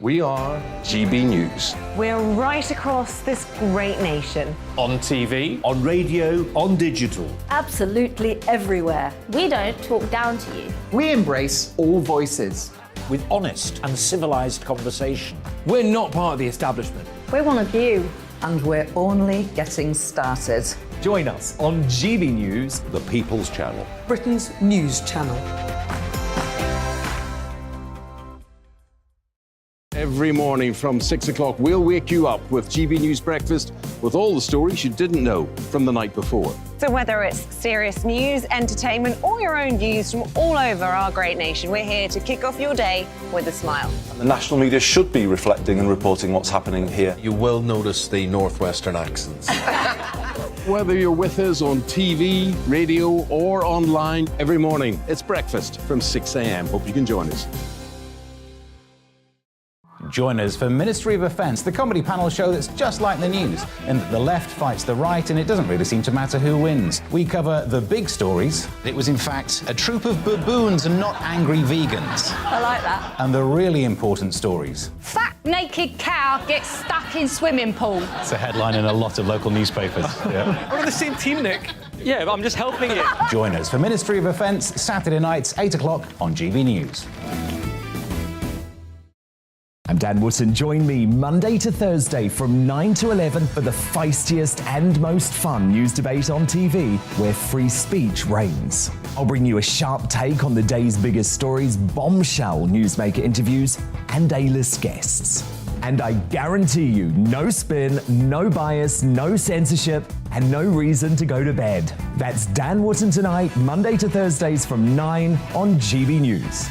We are GB News. We're right across this great nation. On TV, on radio, on digital. Absolutely everywhere. We don't talk down to you. We embrace all voices. With honest and civilised conversation. We're not part of the establishment. We're one of you. And we're only getting started. Join us on GB News, The People's Channel. Britain's news channel. Every morning from 6 o'clock, we'll wake you up with GB News Breakfast with all the stories you didn't know from the night before. So whether it's serious news, entertainment, or your own views from all over our great nation, we're here to kick off your day with a smile. And the national media should be reflecting and reporting what's happening here. You will notice the northwestern accents. Whether you're with us on TV, radio, or online, every morning, it's breakfast from 6 a.m. Hope you can join us. Join us for Ministry of Offence, the comedy panel show that's just like the news, in that the left fights the right and it doesn't really seem to matter who wins. We cover the big stories. It was in fact a troop of baboons and not angry vegans. I like that. And the really important stories. Fat naked cow gets stuck in swimming pool. It's a headline in a lot of local newspapers. Yeah. We're on the same team, Nick. Yeah, but I'm just helping you. Join us for Ministry of Offence, Saturday nights, 8 o'clock on GB News. I'm Dan Wootton. Join me Monday to Thursday from 9 to 11 for the feistiest and most fun news debate on TV, where free speech reigns. I'll bring you a sharp take on the day's biggest stories, bombshell newsmaker interviews, and A-list guests. And I guarantee you, no spin, no bias, no censorship, and no reason to go to bed. That's Dan Wootton tonight, Monday to Thursdays from 9 on GB News.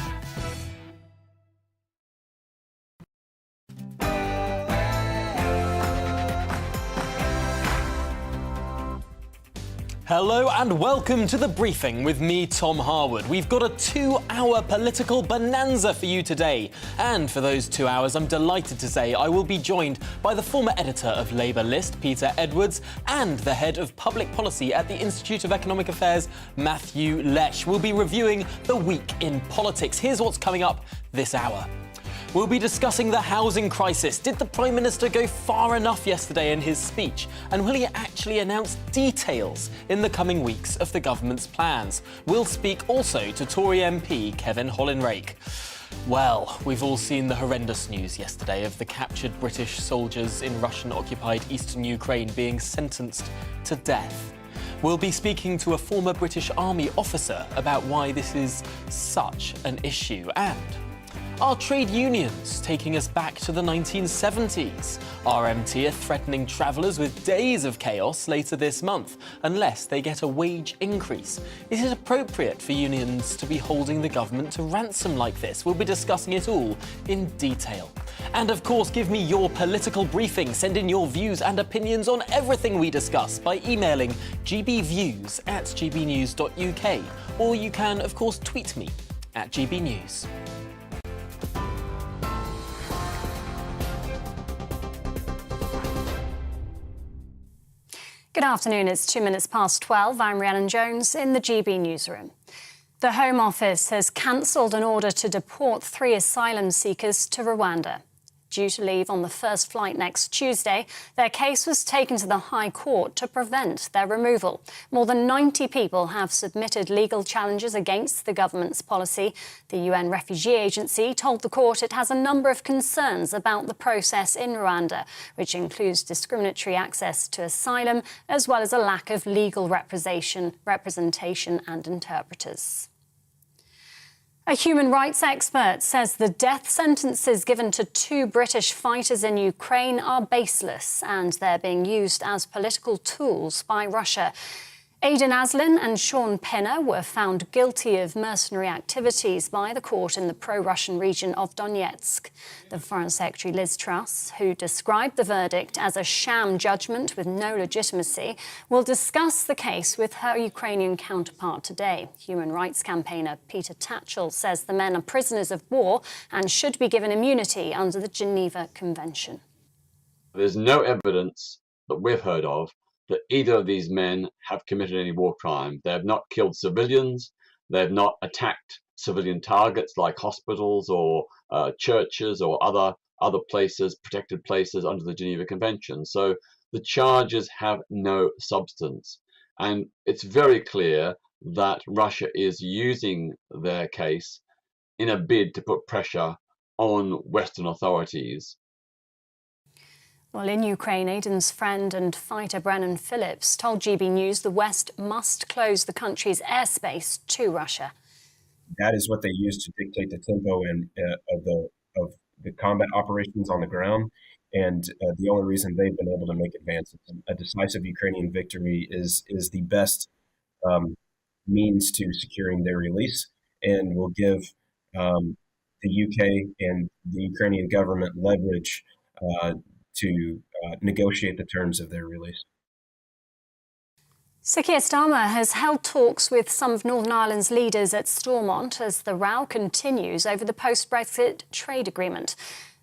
Hello and welcome to The Briefing with me, Tom Harwood. We've got a 2-hour political bonanza for you today. And for those 2 hours, I'm delighted to say I will be joined by the former editor of Labour List, Peter Edwards, and the head of public policy at the Institute of Economic Affairs, Matthew Lesh. We'll be reviewing the week in politics. Here's what's coming up this hour. We'll be discussing the housing crisis. Did the Prime Minister go far enough yesterday in his speech? And will he actually announce details in the coming weeks of the government's plans? We'll speak also to Tory MP Kevin Hollinrake. Well, we've all seen the horrendous news yesterday of the captured British soldiers in Russian-occupied eastern Ukraine being sentenced to death. We'll be speaking to a former British Army officer about why this is such an issue. And are trade unions taking us back to the 1970s? RMT are threatening travellers with days of chaos later this month unless they get a wage increase. Is it appropriate for unions to be holding the government to ransom like this? We'll be discussing it all in detail. And of course, give me your political briefing. Send in your views and opinions on everything we discuss by emailing gbviews@gbnews.uk, or you can, of course, tweet me at GBNews. Good afternoon, it's 2 minutes past 12. I'm Rhiannon Jones in the GB newsroom. The Home Office has cancelled an order to deport 3 asylum seekers to Rwanda. Due to leave on the first flight next Tuesday, their case was taken to the High Court to prevent their removal. More than 90 people have submitted legal challenges against the government's policy. The UN Refugee Agency told the court it has a number of concerns about the process in Rwanda, which includes discriminatory access to asylum, as well as a lack of legal representation and interpreters. A human rights expert says the death sentences given to 2 British fighters in Ukraine are baseless and they're being used as political tools by Russia. Aidan Aslin and Sean Pinner were found guilty of mercenary activities by the court in the pro-Russian region of Donetsk. The Foreign Secretary Liz Truss, who described the verdict as a sham judgment with no legitimacy, will discuss the case with her Ukrainian counterpart today. Human rights campaigner Peter Tatchell says the men are prisoners of war and should be given immunity under the Geneva Convention. There's no evidence that we've heard of that either of these men have committed any war crime. They have not killed civilians. They have not attacked civilian targets like hospitals or churches or other other places, protected places under the Geneva Convention. So the charges have no substance. And it's very clear that Russia is using their case in a bid to put pressure on Western authorities. Well, in Ukraine, Aidan's friend and fighter Brennan Phillips told GB News the West must close the country's airspace to Russia. That is what they use to dictate the tempo and of the combat operations on the ground. And the only reason they've been able to make advances, a decisive Ukrainian victory is the best means to securing their release, and will give the UK and the Ukrainian government leverage to negotiate the terms of their release. Sir Keir Starmer has held talks with some of Northern Ireland's leaders at Stormont as the row continues over the post-Brexit trade agreement.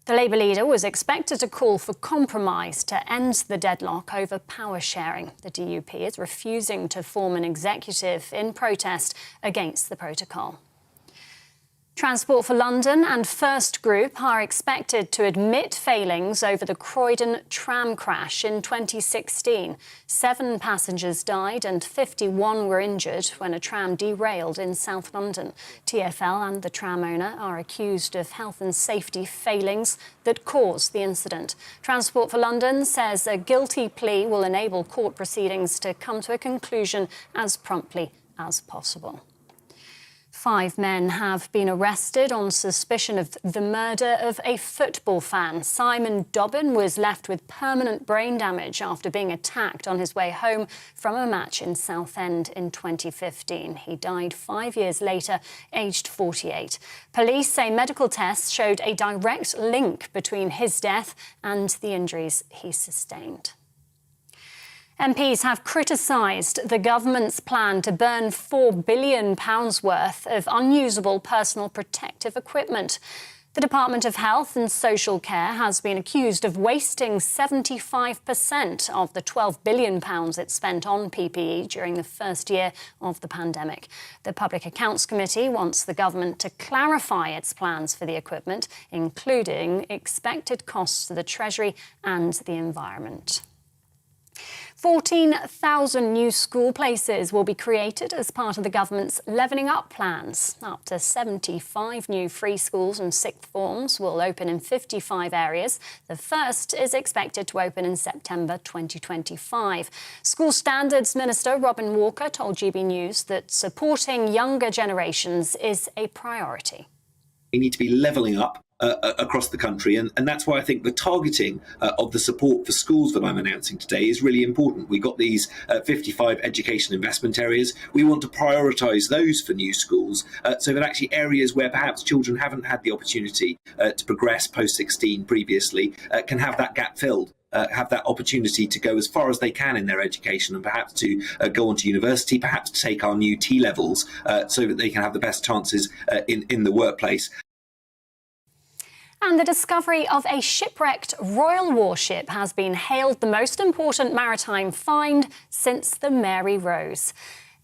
The Labour leader was expected to call for compromise to end the deadlock over power sharing. The DUP is refusing to form an executive in protest against the protocol. Transport for London and First Group are expected to admit failings over the Croydon tram crash in 2016. 7 passengers died and 51 were injured when a tram derailed in South London. TfL and the tram owner are accused of health and safety failings that caused the incident. Transport for London says a guilty plea will enable court proceedings to come to a conclusion as promptly as possible. 5 men have been arrested on suspicion of the murder of a football fan. Simon Dobbin was left with permanent brain damage after being attacked on his way home from a match in Southend in 2015. He died 5 years later, aged 48. Police say medical tests showed a direct link between his death and the injuries he sustained. MPs have criticised the government's plan to burn £4 billion worth of unusable personal protective equipment. The Department of Health and Social Care has been accused of wasting 75% of the £12 billion it spent on PPE during the first year of the pandemic. The Public Accounts Committee wants the government to clarify its plans for the equipment, including expected costs to the Treasury and the environment. 14,000 new school places will be created as part of the government's Levelling Up plans. Up to 75 new free schools and sixth forms will open in 55 areas. The first is expected to open in September 2025. School Standards Minister Robin Walker told GB News that supporting younger generations is a priority. We need to be levelling up across the country, and that's why I think the targeting of the support for schools that I'm announcing today is really important. We've got these 55 education investment areas. We want to prioritise those for new schools, so that actually areas where perhaps children haven't had the opportunity to progress post-16 previously can have that gap filled. Have that opportunity to go as far as they can in their education, and perhaps to go on to university, perhaps to take our new T-levels so that they can have the best chances in the workplace. And the discovery of a shipwrecked royal warship has been hailed the most important maritime find since the Mary Rose.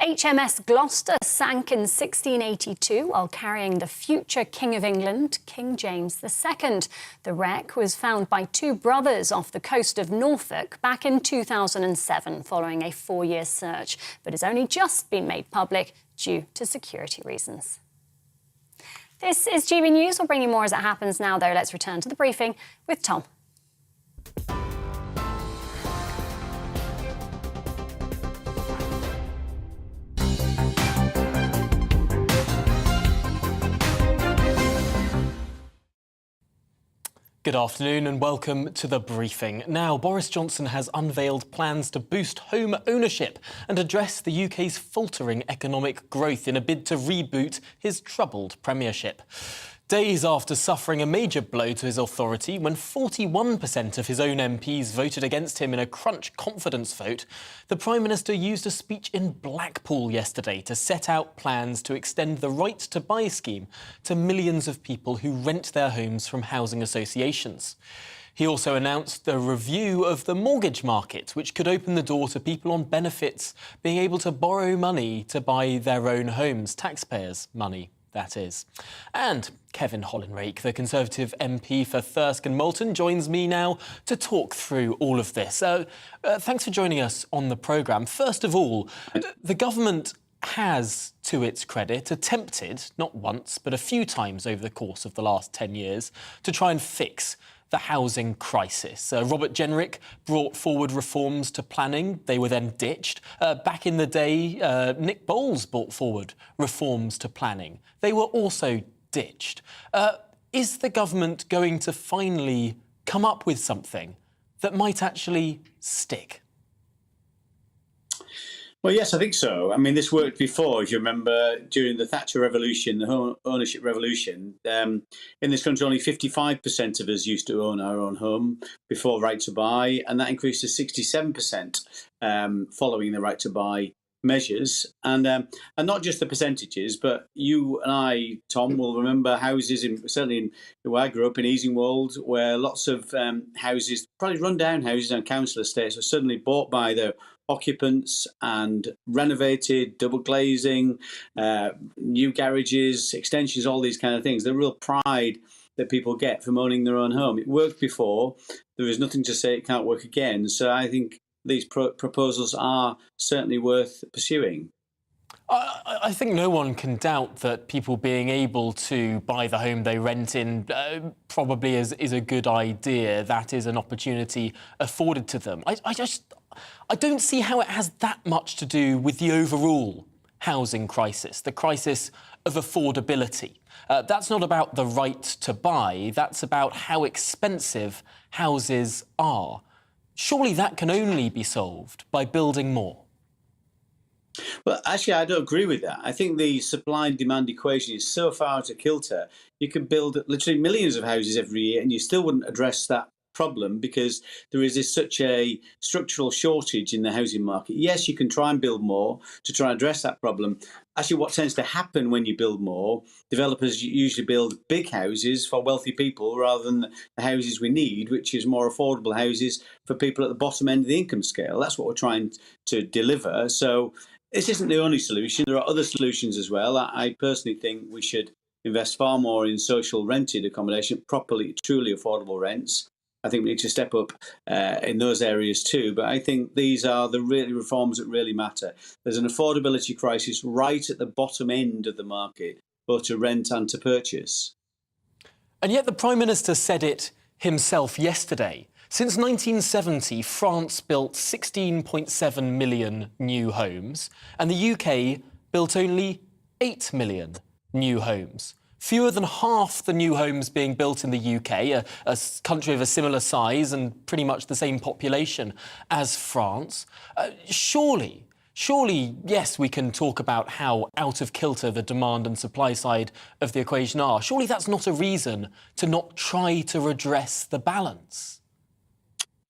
HMS Gloucester sank in 1682 while carrying the future King of England, King James II. The wreck was found by 2 brothers off the coast of Norfolk back in 2007 following a 4-year search, but has only just been made public due to security reasons. This is GB News. We'll bring you more as it happens now, though. Let's return to the briefing with Tom. Good afternoon and welcome to the briefing. Now, Boris Johnson has unveiled plans to boost home ownership and address the UK's faltering economic growth in a bid to reboot his troubled premiership. Days after suffering a major blow to his authority when 41% of his own MPs voted against him in a crunch confidence vote, the Prime Minister used a speech in Blackpool yesterday to set out plans to extend the right to buy scheme to millions of people who rent their homes from housing associations. He also announced the review of the mortgage market, which could open the door to people on benefits being able to borrow money to buy their own homes, taxpayers' money. that is. And Kevin Hollinrake, the Conservative MP for Thirsk and Moulton, joins me now to talk through all of this. Thanks for joining us on the programme. First of all, the government has, to its credit, attempted, not once, but a few times over the course of the last 10 years, to try and fix the housing crisis. Robert Jenrick brought forward reforms to planning. They were then ditched. Back in the day, Nick Bowles brought forward reforms to planning. They were also ditched. Is the government going to finally come up with something that might actually stick? Well, yes, I think so. I mean, this worked before, if you remember, during the Thatcher Revolution, the home ownership revolution. In this country, only 55% of us used to own our own home before right to buy, and that increased to 67% following the right to buy measures. And not just the percentages, but you and I, Tom, will remember houses, certainly in where I grew up in Easingwold, where lots of houses, probably run-down houses on council estates, were suddenly bought by the occupants and renovated, double glazing, new garages, extensions, all these kind of things. The real pride that people get from owning their own home. It worked before. There is nothing to say it can't work again. So I think these proposals are certainly worth pursuing. I think no one can doubt that people being able to buy the home they rent in probably is a good idea. That is an opportunity afforded to them. I don't see how it has that much to do with the overall housing crisis, the crisis of affordability. That's not about the right to buy, that's about how expensive houses are. Surely that can only be solved by building more. Well, actually, I don't agree with that. I think the supply and demand equation is so far out of kilter. You can build literally millions of houses every year and you still wouldn't address that problem because there is such a structural shortage in the housing market. Yes, you can try and build more to try and address that problem. Actually, what tends to happen when you build more, developers usually build big houses for wealthy people rather than the houses we need, which is more affordable houses for people at the bottom end of the income scale. That's what we're trying to deliver. So this isn't the only solution. There are other solutions as well. I personally think we should invest far more in social rented accommodation, properly, truly affordable rents. I think we need to step up in those areas too. But I think these are the really reforms that really matter. There's an affordability crisis right at the bottom end of the market, both to rent and to purchase. And yet the Prime Minister said it himself yesterday. Since 1970, France built 16.7 million new homes, and the UK built only 8 million new homes. Fewer than half the new homes being built in the UK, a country of a similar size and pretty much the same population as France. Surely, yes, we can talk about how out of kilter the demand and supply side of the equation are. Surely that's not a reason to not try to redress the balance.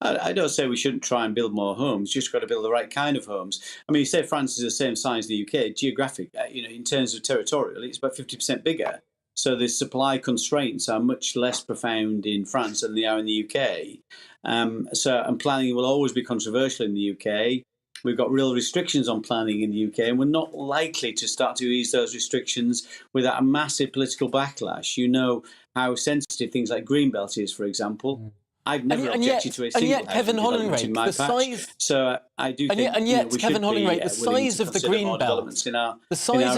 I don't say we shouldn't try and build more homes. You've just got to build the right kind of homes. I mean, you say France is the same size as the UK. Geographic, in terms of territorial, it's about 50% bigger. So the supply constraints are much less profound in France than they are in the UK. And planning will always be controversial in the UK. We've got real restrictions on planning in the UK, and we're not likely to start to ease those restrictions without a massive political backlash. You know how sensitive things like Greenbelt is, for example. I've never objected to a single Kevin Hollinrake, in my patch. So I do think Kevin Hollinrake, the size of the Greenbelt, in our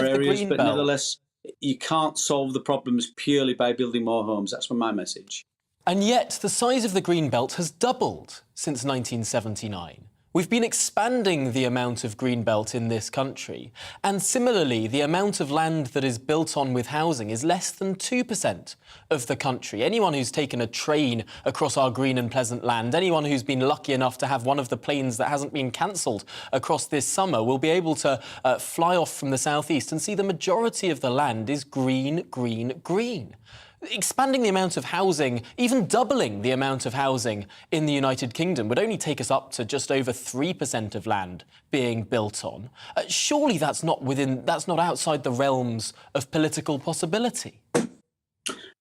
areas, but nevertheless, you can't solve the problems purely by building more homes. That's my message. And yet the size of the Greenbelt has doubled since 1979. We've been expanding the amount of greenbelt in this country, and similarly, the amount of land that is built on with housing is less than 2% of the country. Anyone who's taken a train across our green and pleasant land, anyone who's been lucky enough to have one of the planes that hasn't been cancelled across this summer will be able to fly off from the southeast and see the majority of the land is green, green, green. Expanding the amount of housing, even doubling the amount of housing in the United Kingdom would only take us up to just over 3% of land being built on. Surely that's not outside the realms of political possibility.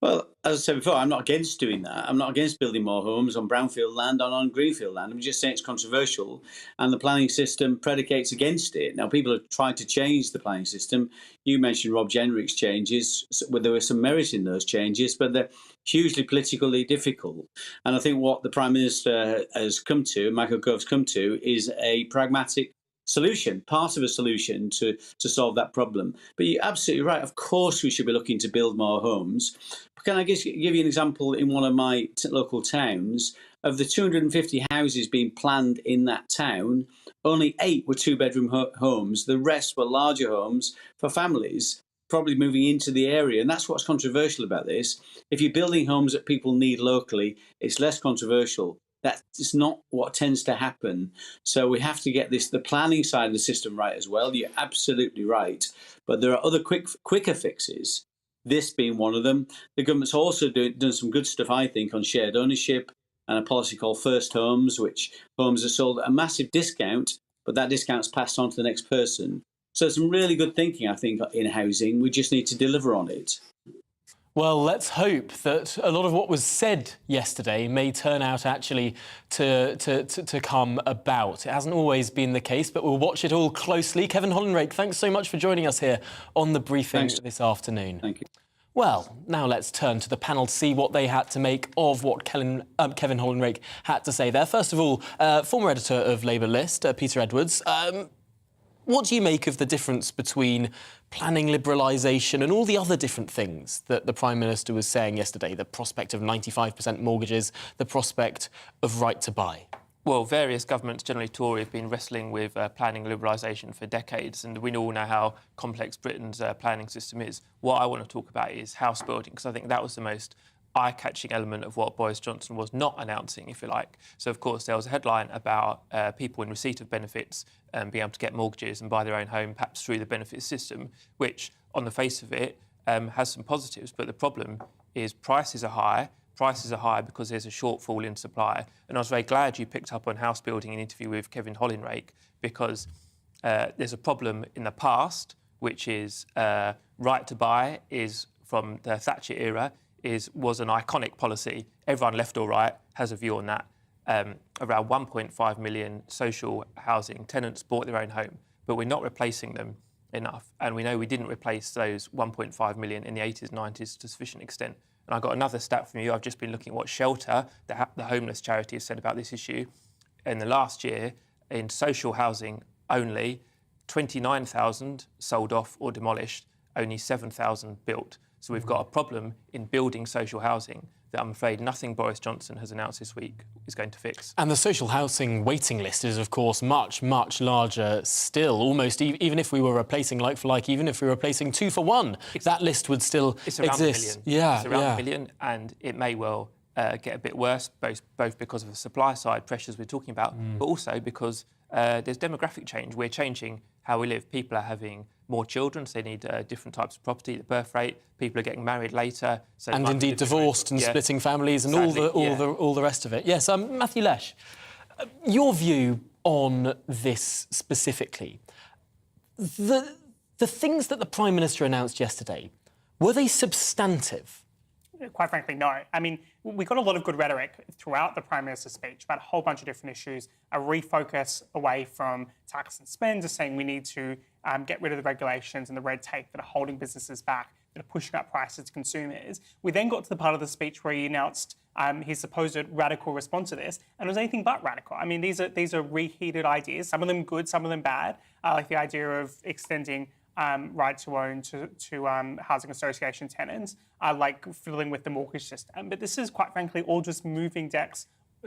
Well, as I said before, I'm not against doing that. I'm not against building more homes on brownfield land and on greenfield land. I'm just saying it's controversial, and the planning system predicates against it. Now, people have tried to change the planning system. You mentioned Rob Jenrick's changes, where there was some merit in those changes, but they're hugely politically difficult. And I think what the Prime Minister has come to, Michael Gove's come to, is a pragmatic solution, part of a solution to solve that problem. But you're absolutely right. Of course, we should be looking to build more homes. But can I give you an example in one of my local towns? Of the 250 houses being planned in that town, only 8 were two-bedroom homes. The rest were larger homes for families, probably moving into the area. And that's what's controversial about this. If you're building homes that people need locally, it's less controversial. That is not what tends to happen. So we have to get the planning side of the system right as well. You're absolutely right. But there are other quicker fixes, this being one of them. The government's also done some good stuff, I think, on shared ownership and a policy called First Homes, which homes are sold at a massive discount, but that discount's passed on to the next person. So some really good thinking, I think, in housing. We just need to deliver on it. Well, let's hope that a lot of what was said yesterday may turn out actually to come about. It hasn't always been the case, but we'll watch it all closely. Kevin Hollinrake, thanks so much for joining us here on the briefing this afternoon. Thank you. Well, now let's turn to the panel to see what they had to make of what Kevin Hollinrake had to say there. First of all, former editor of Labour List, Peter Edwards. What do you make of the difference between planning liberalisation and all the other different things that the Prime Minister was saying yesterday? The prospect of 95% mortgages, the prospect of right to buy. Well, various governments, generally Tory, have been wrestling with planning liberalisation for decades, and we all know how complex Britain's planning system is. What I want to talk about is house building, because I think that was the most eye-catching element of what Boris Johnson was not announcing, if you like. So, of course, there was a headline about people in receipt of benefits being able to get mortgages and buy their own home, perhaps through the benefit system, which, on the face of it, has some positives. But the problem is prices are high. Prices are high because there's a shortfall in supply. And I was very glad you picked up on house building in an interview with Kevin Hollinrake, because there's a problem in the past, which is right to buy is from the Thatcher era, was an iconic policy. Everyone, left or right, has a view on that. Around 1.5 million social housing tenants bought their own home, but we're not replacing them enough. And we know we didn't replace those 1.5 million in the 80s, 90s to sufficient extent. And I got another stat from you. I've just been looking at what Shelter, the homeless charity, has said about this issue. In the last year, in social housing only, 29,000 sold off or demolished, only 7,000 built. So we've got a problem in building social housing that I'm afraid nothing Boris Johnson has announced this week is going to fix. And the social housing waiting list is, of course, much, much larger still. Almost even if we were replacing like for like, even if we were replacing 2 for 1, that list would still it's around exist. A million. Yeah, it's around a million, and it may well get a bit worse, both because of the supply side pressures we're talking about, but also because there's demographic change. We're changing how we live. People are having more children, so they need different types of property, the birth rate. People are getting married later. So and indeed divorced and splitting families and sadly, all the rest of it. Yes, Matthew Lesh, your view on this specifically. The things that the Prime Minister announced yesterday, were they substantive? Quite frankly, no. I mean, we got a lot of good rhetoric throughout the Prime Minister's speech about a whole bunch of different issues, a refocus away from tax and spend to saying we need to get rid of the regulations and the red tape that are holding businesses back, that are pushing up prices to consumers. We then got to the part of the speech where he announced his supposed radical response to this, and it was anything but radical. I mean, these are reheated ideas, some of them good, some of them bad, like the idea of extending right to own to housing association tenants, like fiddling with the mortgage system. But this is, quite frankly, all just moving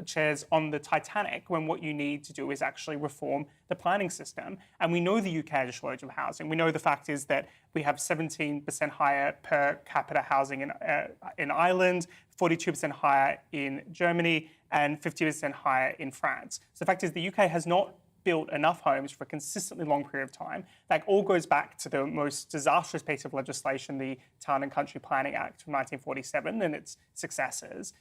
chairs on the Titanic, when what you need to do is actually reform the planning system. And we know the UK has a shortage of housing. We know the fact is that we have 17% higher per capita housing in Ireland, 42% higher in Germany, and 50% higher in France. So the fact is the UK has not built enough homes for a consistently long period of time. That all goes back to the most disastrous piece of legislation, the Town and Country Planning Act from 1947 and its successors.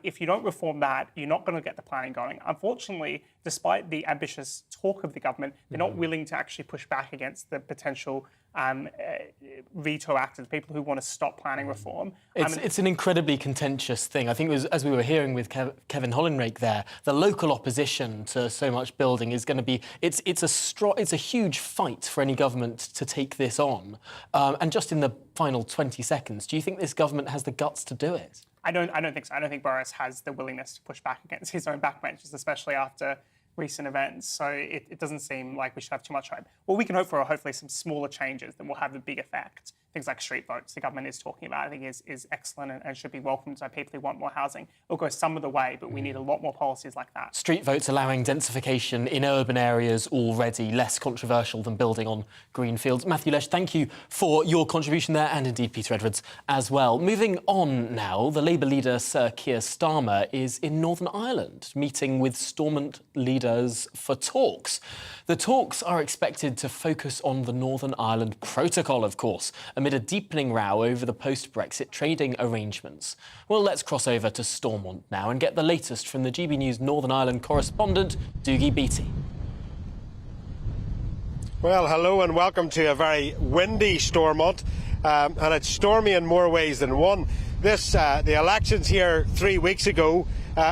If you don't reform that, you're not going to get the planning going. Unfortunately, despite the ambitious talk of the government, they're not willing to actually push back against the potential veto actors, people who want to stop planning reform. It's an incredibly contentious thing. I think it was, as we were hearing with Kevin Hollinrake there, the local opposition to so much building is going to be, it's a huge fight for any government to take this on. And just in the final 20 seconds, do you think this government has the guts to do it? I don't think so. I don't think Boris has the willingness to push back against his own backbenchers, especially after recent events. So it doesn't seem like we should have too much hope. What we can hope for are hopefully some smaller changes that will have a big effect. Things like street votes the government is talking about, I think is excellent and should be welcomed by people who want more housing. It'll go some of the way, but we need a lot more policies like that. Street votes allowing densification in urban areas already less controversial than building on green fields. Matthew Lesh, thank you for your contribution there, and indeed Peter Edwards as well. Moving on now, the Labour leader Sir Keir Starmer is in Northern Ireland, meeting with Stormont leaders for talks. The talks are expected to focus on the Northern Ireland Protocol, of course, amid a deepening row over the post-Brexit trading arrangements. Well, let's cross over to Stormont now and get the latest from the GBNews Northern Ireland correspondent, Dougie Beattie. Well, hello and welcome to a very windy Stormont, and it's stormy in more ways than one. The elections here 3 weeks ago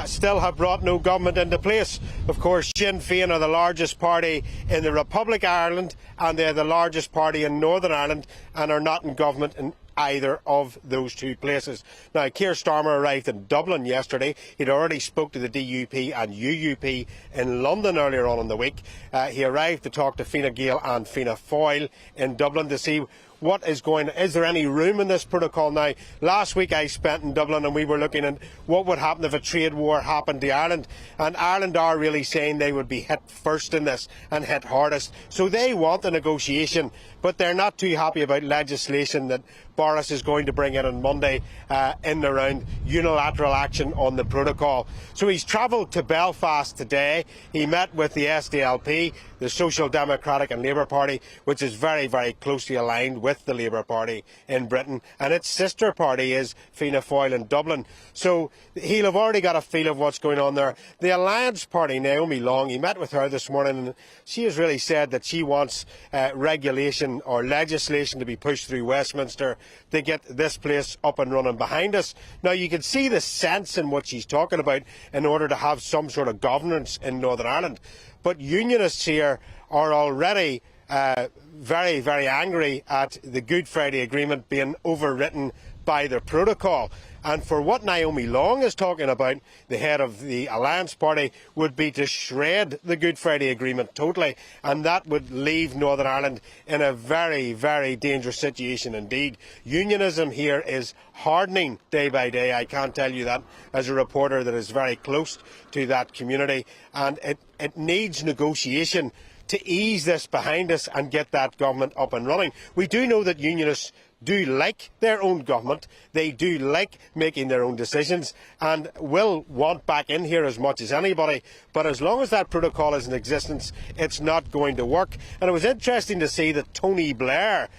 still have brought no government into place. Of course, Sinn Féin are the largest party in the Republic of Ireland, and they're the largest party in Northern Ireland and are not in government in either of those two places. Now, Keir Starmer arrived in Dublin yesterday. He'd already spoke to the DUP and UUP in London earlier on in the week. He arrived to talk to Fine Gael and Fianna Fáil in Dublin to see what is going on. Is there any room in this protocol now? Last week I spent in Dublin and we were looking at what would happen if a trade war happened to Ireland, and Ireland are really saying they would be hit first in this and hit hardest. So they want a negotiation, but they're not too happy about legislation that Boris is going to bring in on Monday in and around unilateral action on the protocol. So he's travelled to Belfast today. He met with the SDLP, the Social Democratic and Labour Party, which is very, very closely aligned with the Labour Party in Britain, and its sister party is Fianna Fáil in Dublin. So he'll have already got a feel of what's going on there. The Alliance Party, Naomi Long, he met with her this morning, and she has really said that she wants regulation or legislation to be pushed through Westminster to get this place up and running behind us. Now, you can see the sense in what she's talking about in order to have some sort of governance in Northern Ireland. But unionists here are already very, very angry at the Good Friday Agreement being overwritten by the protocol. And for what Naomi Long is talking about, the head of the Alliance Party, would be to shred the Good Friday Agreement totally, and that would leave Northern Ireland in a very, very dangerous situation indeed. Unionism here is hardening day by day. I can't tell you that as a reporter that is very close to that community, and it needs negotiation to ease this behind us and get that government up and running. We do know that unionists do like their own government, they do like making their own decisions and will want back in here as much as anybody, but as long as that protocol is in existence, it's not going to work. And it was interesting to see that Tony Blair,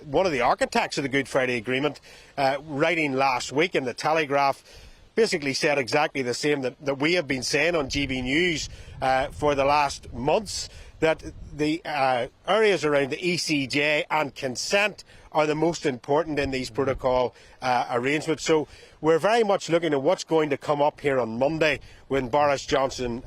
one of the architects of the Good Friday Agreement, writing last week in the Telegraph, basically said exactly the same that we have been saying on GBNews for the last months, that the areas around the ECJ and consent are the most important in these protocol arrangements. So we're very much looking at what's going to come up here on Monday when Boris Johnson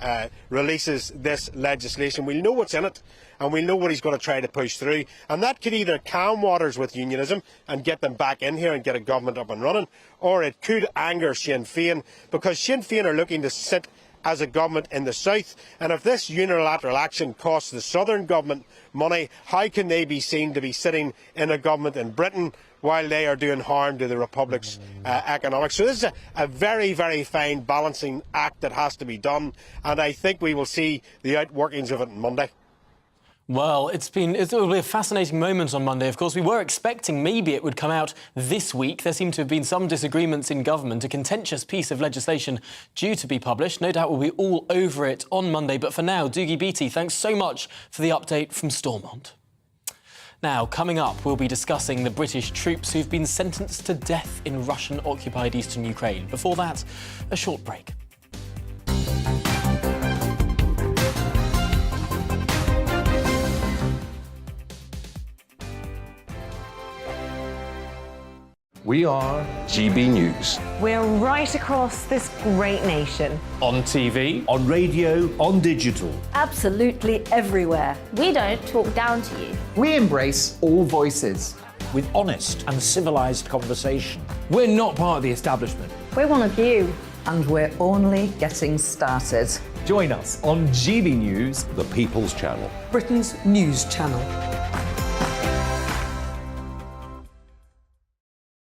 releases this legislation. We'll know what's in it, and we'll know what he's going to try to push through, and that could either calm waters with unionism and get them back in here and get a government up and running, or it could anger Sinn Féin, because Sinn Féin are looking to sit as a government in the south, and if this unilateral action costs the southern government money, how can they be seen to be sitting in a government in Britain while they are doing harm to the Republic's economics? So this is a very, very fine balancing act that has to be done, and I think we will see the outworkings of it on Monday. Well, it will be a fascinating moment on Monday. Of course, we were expecting maybe it would come out this week. There seem to have been some disagreements in government, a contentious piece of legislation due to be published. No doubt we'll be all over it on Monday. But for now, Dougie Beattie, thanks so much for the update from Stormont. Now, coming up, we'll be discussing the British troops who've been sentenced to death in Russian-occupied eastern Ukraine. Before that, a short break. We are GB News. We're right across this great nation. On TV, on radio, on digital. Absolutely everywhere. We don't talk down to you. We embrace all voices. With honest and civilised conversation. we're not part of the establishment. We're one of you. And we're only getting started. Join us on GB News, The People's Channel. Britain's news channel.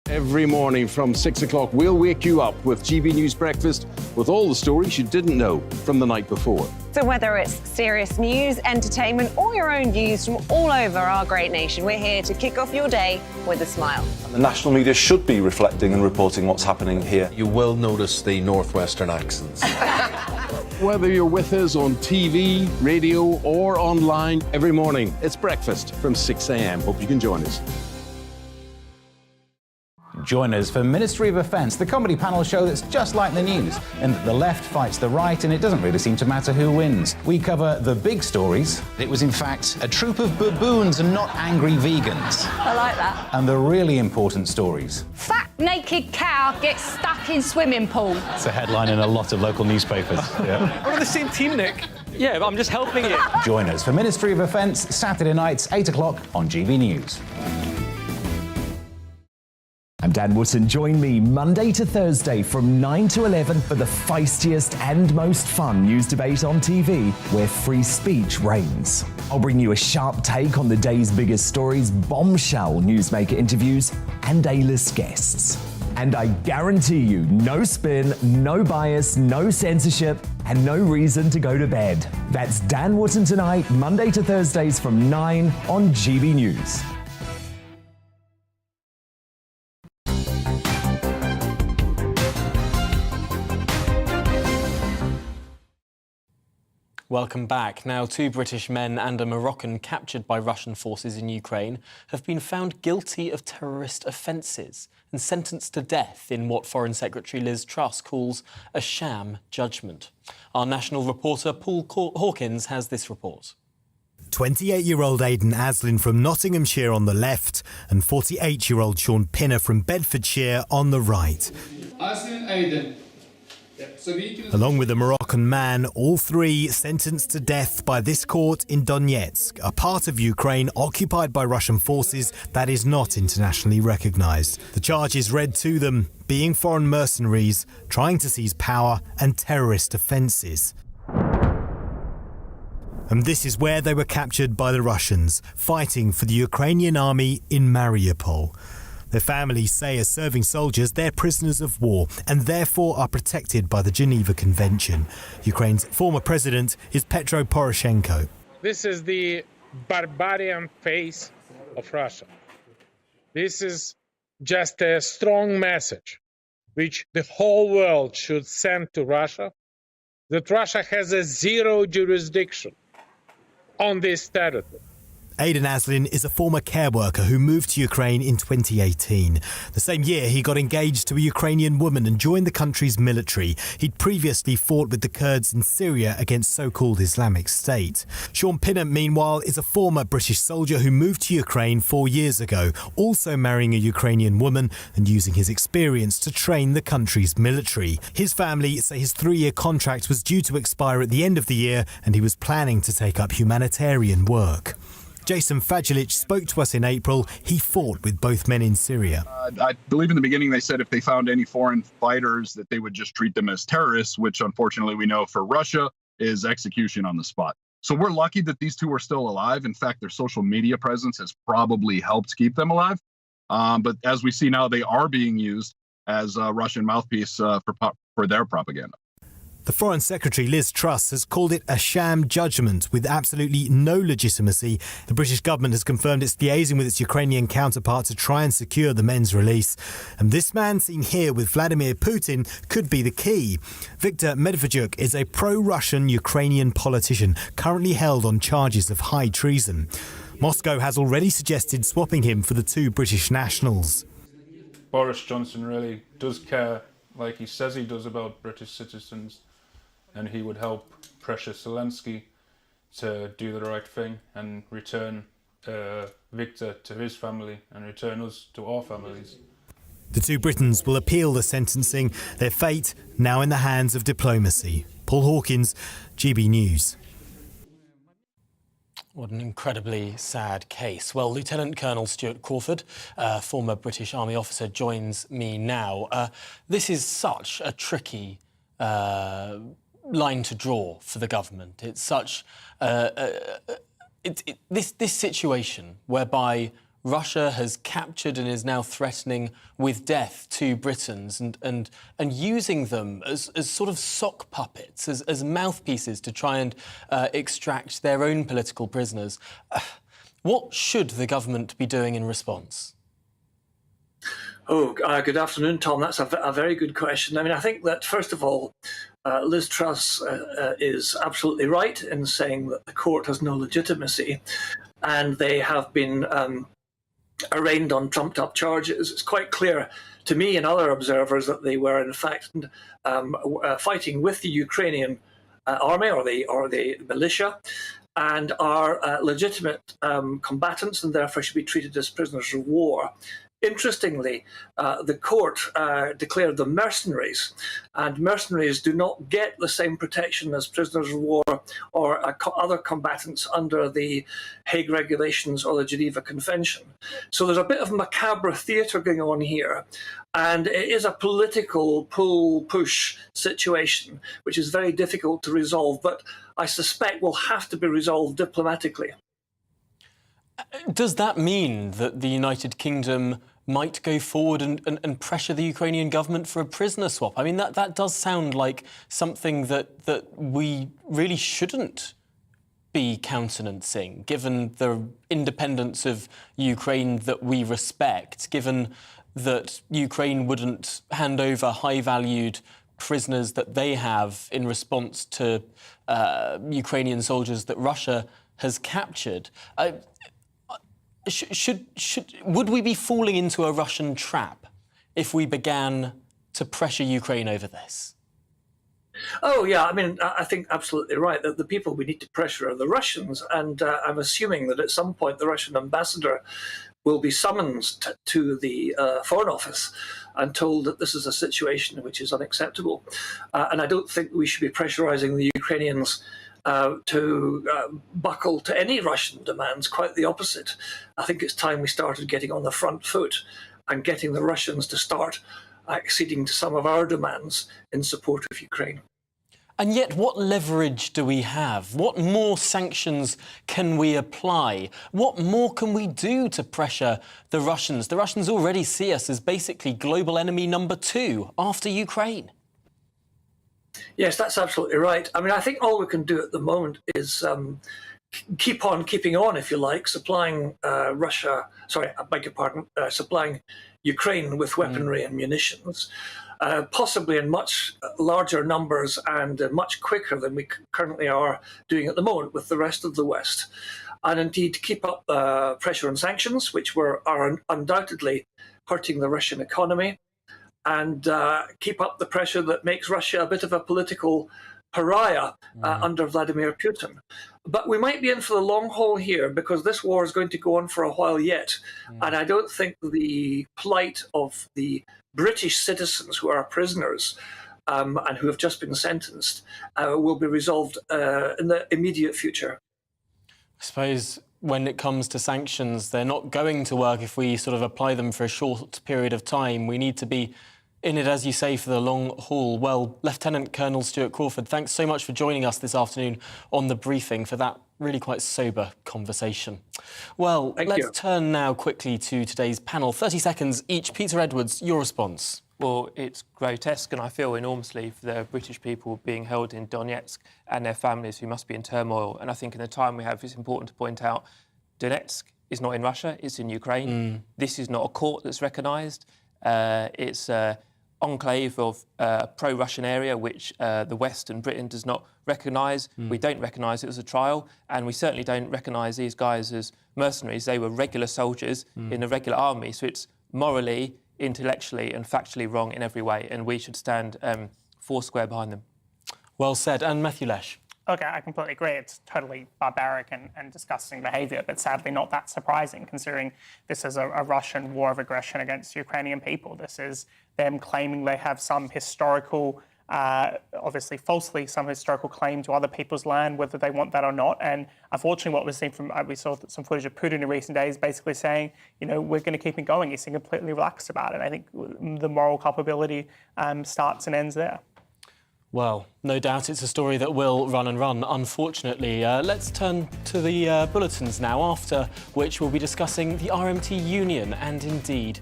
Every morning from 6 o'clock, we'll wake you up with GB News Breakfast with all the stories you didn't know from the night before. So whether it's serious news, entertainment, or your own views from all over our great nation, we're here to kick off your day with a smile. The national media should be reflecting and reporting what's happening here. You will notice the northwestern accents. Whether you're with us on TV, radio, or online, every morning, it's breakfast from 6 a.m. Hope you can join us. Join us for Ministry of Offence, the comedy panel show that's just like the news, in that the left fights the right and it doesn't really seem to matter who wins. We cover the big stories. It was in fact a troop of baboons and not angry vegans. I like that. And the really important stories. Fat naked cow gets stuck in swimming pool. It's a headline in a lot of local newspapers. Yeah. We're on the same team, Nick. Yeah, but I'm just helping you. Join us for Ministry of Offence, Saturday nights, 8 o'clock on GB News. I'm Dan Wootton. Join me Monday to Thursday from 9 to 11 for the feistiest and most fun news debate on TV, where free speech reigns. I'll bring you a sharp take on the day's biggest stories, bombshell newsmaker interviews, and A-list guests. And I guarantee you, no spin, no bias, no censorship, and no reason to go to bed. That's Dan Wootton tonight, Monday to Thursdays from 9 on GB News. Welcome back. Now, 2 British men and a Moroccan captured by Russian forces in Ukraine have been found guilty of terrorist offences and sentenced to death in what Foreign Secretary Liz Truss calls a sham judgment. Our national reporter Paul Hawkins has this report. 28-year-old Aidan Aslin from Nottinghamshire on the left and 48-year-old Sean Pinner from Bedfordshire on the right. Aslin Aidan. Along with a Moroccan man, all 3 sentenced to death by this court in Donetsk, a part of Ukraine occupied by Russian forces that is not internationally recognised. The charges read to them being foreign mercenaries, trying to seize power, and terrorist offences. And this is where they were captured by the Russians, fighting for the Ukrainian army in Mariupol. Their families say as serving soldiers they're prisoners of war and therefore are protected by the Geneva Convention. Ukraine's former president is Petro Poroshenko. This is the barbarian face of Russia. This is just a strong message which the whole world should send to Russia, that Russia has a zero jurisdiction on this territory. Aidan Aslin is a former care worker who moved to Ukraine in 2018. The same year, he got engaged to a Ukrainian woman and joined the country's military. He'd previously fought with the Kurds in Syria against so-called Islamic State. Sean Pinner, meanwhile, is a former British soldier who moved to Ukraine 4 years ago, also marrying a Ukrainian woman and using his experience to train the country's military. His family say his 3-year contract was due to expire at the end of the year and he was planning to take up humanitarian work. Jason Fajulich spoke to us in April. He fought with both men in Syria. I believe in the beginning they said if they found any foreign fighters that they would just treat them as terrorists, which unfortunately we know for Russia is execution on the spot. So we're lucky that these 2 are still alive. In fact, their social media presence has probably helped keep them alive. But as we see now, they are being used as a Russian mouthpiece for their propaganda. The Foreign Secretary Liz Truss has called it a sham judgment with absolutely no legitimacy. The British government has confirmed it's liaising with its Ukrainian counterpart to try and secure the men's release. And this man seen here with Vladimir Putin could be the key. Viktor Medvedchuk is a pro-Russian Ukrainian politician currently held on charges of high treason. Moscow has already suggested swapping him for the 2 British nationals. Boris Johnson really does care, like he says he does, about British citizens. And he would help pressure Zelensky to do the right thing and return Victor to his family and return us to our families. The two Britons will appeal the sentencing, their fate now in the hands of diplomacy. Paul Hawkins, GB News. What an incredibly sad case. Well, Lieutenant Colonel Stuart Crawford, former British Army officer, joins me now. This is such a tricky line to draw for the government. It's such this situation whereby Russia has captured and is now threatening with death two Britons and using them as sort of sock puppets, as mouthpieces to try and extract their own political prisoners. What should the government be doing in response? Good afternoon, Tom. That's a very good question. I mean, I think that, first of all, Liz Truss is absolutely right in saying that the court has no legitimacy and they have been arraigned on trumped-up charges. It's quite clear to me and other observers that they were, in fact, fighting with the Ukrainian army or the militia and are legitimate combatants and therefore should be treated as prisoners of war. Interestingly, the court declared them mercenaries, and mercenaries do not get the same protection as prisoners of war or other combatants under the Hague Regulations or the Geneva Convention. So there's a bit of macabre theatre going on here, and it is a political pull-push situation, which is very difficult to resolve, but I suspect will have to be resolved diplomatically. Does that mean that the United Kingdom might go forward and pressure the Ukrainian government for a prisoner swap? I mean, that does sound like something that we really shouldn't be countenancing, given the independence of Ukraine that we respect, given that Ukraine wouldn't hand over high-valued prisoners that they have in response to Ukrainian soldiers that Russia has captured. Would we be falling into a Russian trap if we began to pressure Ukraine over this? Oh, yeah, I mean, I think absolutely right that the people we need to pressure are the Russians, and I'm assuming that at some point the Russian ambassador will be summoned to the Foreign Office and told that this is a situation which is unacceptable. And I don't think we should be pressurising the Ukrainians to buckle to any Russian demands, quite the opposite. I think it's time we started getting on the front foot and getting the Russians to start acceding to some of our demands in support of Ukraine. And yet, what leverage do we have? What more sanctions can we apply? What more can we do to pressure the Russians? The Russians already see us as basically global enemy number 2 after Ukraine. Yes, that's absolutely right. I mean, I think all we can do at the moment is keep on keeping on, if you like, supplying supplying Ukraine with weaponry and munitions, possibly in much larger numbers and much quicker than we currently are doing at the moment with the rest of the West. And indeed, keep up pressure on sanctions, which are undoubtedly hurting the Russian economy, and keep up the pressure that makes Russia a bit of a political pariah under Vladimir Putin. But we might be in for the long haul here because this war is going to go on for a while yet. And I don't think the plight of the British citizens who are prisoners and who have just been sentenced will be resolved in the immediate future. I suppose when it comes to sanctions, they're not going to work if we sort of apply them for a short period of time. We need to be in it, as you say, for the long haul. Well, Lieutenant Colonel Stuart Crawford, thanks so much for joining us this afternoon on The Briefing for that really quite sober conversation. Well, let's turn now quickly to today's panel. 30 seconds each. Peter Edwards, your response. Well, it's grotesque, and I feel enormously for the British people being held in Donetsk and their families who must be in turmoil. And I think in the time we have, it's important to point out Donetsk is not in Russia, it's in Ukraine. This is not a court that's recognised. It's an enclave of a pro-Russian area which the West and Britain does not recognise. We don't recognise it as a trial, and we certainly don't recognise these guys as mercenaries. They were regular soldiers in a regular army, so it's morally, intellectually and factually wrong in every way, and we should stand foursquare behind them. Well said. And Matthew Lesh. Okay, I completely agree. It's totally barbaric and disgusting behaviour, but sadly not that surprising considering this is a Russian war of aggression against Ukrainian people. This is them claiming they have some historical, obviously falsely, some historical claim to other people's land, whether they want that or not. And unfortunately what we've seen from, we saw some footage of Putin in recent days basically saying, you know, we're going to keep it going. He's completely relaxed about it. I think the moral culpability starts and ends there. Well, no doubt it's a story that will run and run, unfortunately. Let's turn to the bulletins now, after which we'll be discussing the RMT union and indeed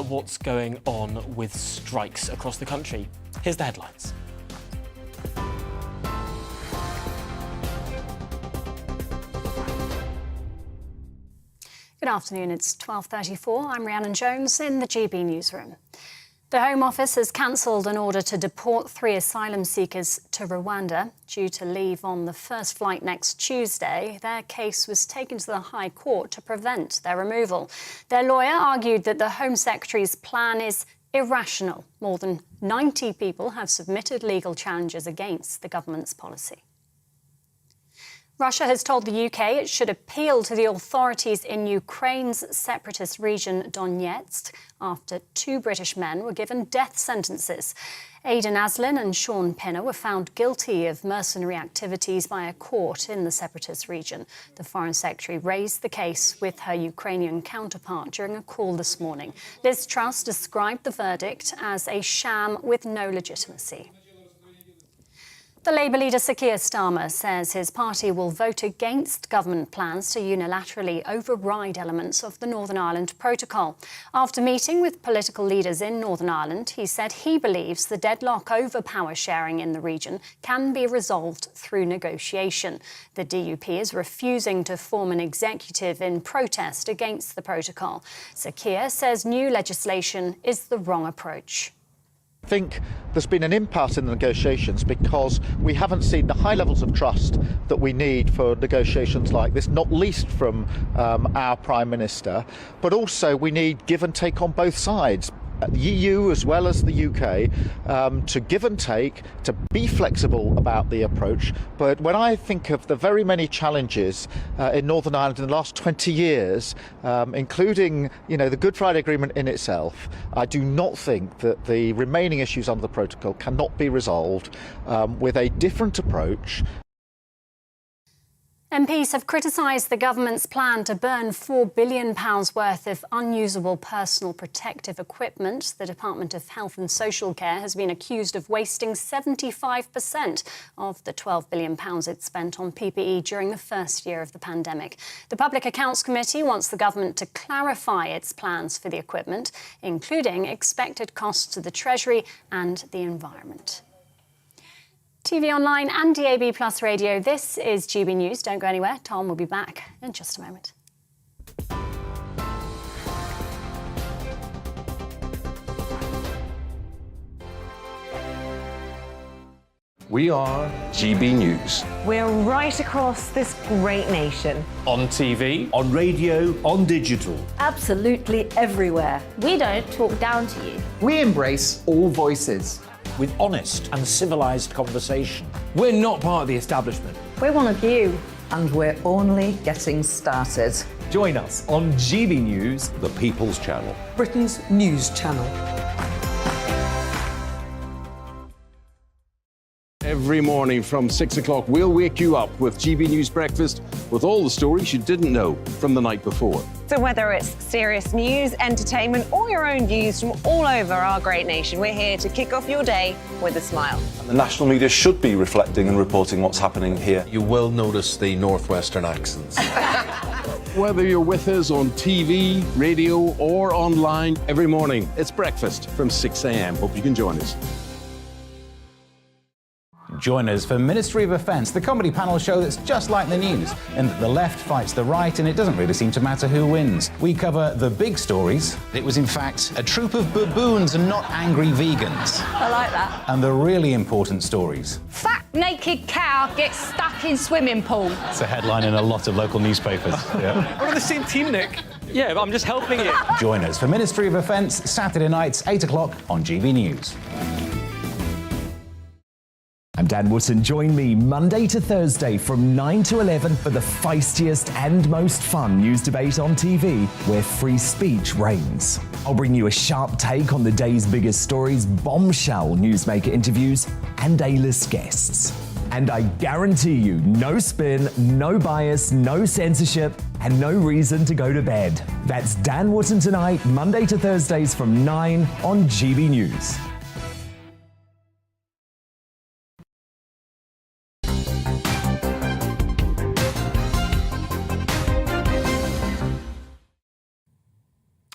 what's going on with strikes across the country. Here's the headlines. Good afternoon, it's 12:34. I'm Rhiannon Jones in the GB newsroom. The Home Office has cancelled an order to deport 3 asylum seekers to Rwanda. Due to leave on the first flight next Tuesday, their case was taken to the High Court to prevent their removal. Their lawyer argued that the Home Secretary's plan is irrational. More than 90 people have submitted legal challenges against the government's policy. Russia has told the UK it should appeal to the authorities in Ukraine's separatist region Donetsk after 2 British men were given death sentences. Aidan Aslin and Sean Pinner were found guilty of mercenary activities by a court in the separatist region. The Foreign Secretary raised the case with her Ukrainian counterpart during a call this morning. Liz Truss described the verdict as a sham with no legitimacy. The Labour leader Sir Keir Starmer says his party will vote against government plans to unilaterally override elements of the Northern Ireland Protocol. After meeting with political leaders in Northern Ireland, he said he believes the deadlock over power sharing in the region can be resolved through negotiation. The DUP is refusing to form an executive in protest against the protocol. Sir Keir says new legislation is the wrong approach. I think there's been an impasse in the negotiations because we haven't seen the high levels of trust that we need for negotiations like this, not least from our Prime Minister, but also we need give and take on both sides. The EU as well as the UK to give and take, to be flexible about the approach. But when I think of the very many challenges in Northern Ireland in the last 20 years, including the Good Friday Agreement in itself, I do not think that the remaining issues under the protocol cannot be resolved with a different approach. MPs have criticised the government's plan to burn £4 billion worth of unusable personal protective equipment. The Department of Health and Social Care has been accused of wasting 75% of the £12 billion it spent on PPE during the first year of the pandemic. The Public Accounts Committee wants the government to clarify its plans for the equipment, including expected costs to the Treasury and the environment. TV online and DAB Plus radio, this is GB News. Don't go anywhere. Tom will be back in just a moment. We are GB News. We're right across this great nation. On TV, on radio, on digital. Absolutely everywhere. We don't talk down to you. We embrace all voices. With honest and civilised conversation. We're not part of the establishment. We're one of you. And we're only getting started. Join us on GB News, The People's Channel. Britain's news channel. Every morning from 6 o'clock, we'll wake you up with GB News Breakfast with all the stories you didn't know from the night before. So whether it's serious news, entertainment, or your own views from all over our great nation, we're here to kick off your day with a smile. And the national media should be reflecting and reporting what's happening here. You will notice the northwestern accents. Whether you're with us on TV, radio, or online, every morning, it's breakfast from 6 a.m. Hope you can join us. Join us for Ministry of Offence, the comedy panel show that's just like the news, in that the left fights the right and it doesn't really seem to matter who wins. We cover the big stories. It was in fact a troop of baboons and not angry vegans. I like that. And the really important stories. Fat naked cow gets stuck in swimming pool. It's a headline in a lot of local newspapers. Yeah. We're on the same team, Nick. Yeah, but I'm just helping you. Join us for Ministry of Offence, Saturday nights, 8 o'clock on GB News. I'm Dan Wootton. Join me Monday to Thursday from 9 to 11 for the feistiest and most fun news debate on TV, where free speech reigns. I'll bring you a sharp take on the day's biggest stories, bombshell newsmaker interviews, and A-list guests. And I guarantee you, no spin, no bias, no censorship, and no reason to go to bed. That's Dan Wootton Tonight, Monday to Thursdays from 9 on GB News.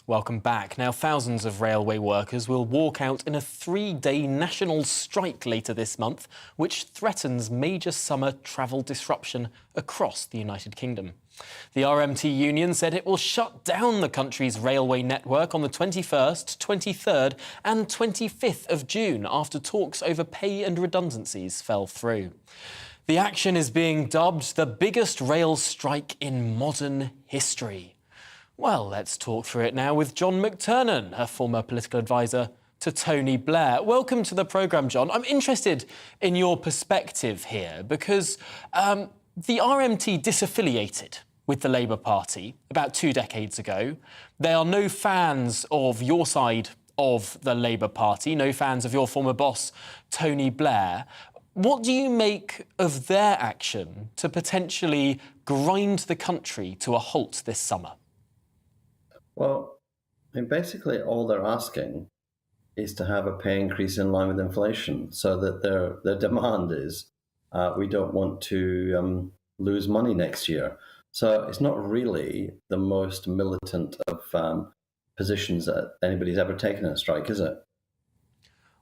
Welcome back. Now, thousands of railway workers will walk out in a 3-day national strike later this month, which threatens major summer travel disruption across the United Kingdom. The RMT union said it will shut down the country's railway network on the 21st, 23rd and 25th of June after talks over pay and redundancies fell through. The action is being dubbed the biggest rail strike in modern history. Well, let's talk through it now with John McTernan, a former political advisor to Tony Blair. Welcome to the programme, John. I'm interested in your perspective here because the RMT disaffiliated with the Labour Party about 2 decades ago. They are no fans of your side of the Labour Party, no fans of your former boss, Tony Blair. What do you make of their action to potentially grind the country to a halt this summer? Well, I mean, basically all they're asking is to have a pay increase in line with inflation, so that their demand is we don't want to lose money next year. So it's not really the most militant of positions that anybody's ever taken in a strike, is it?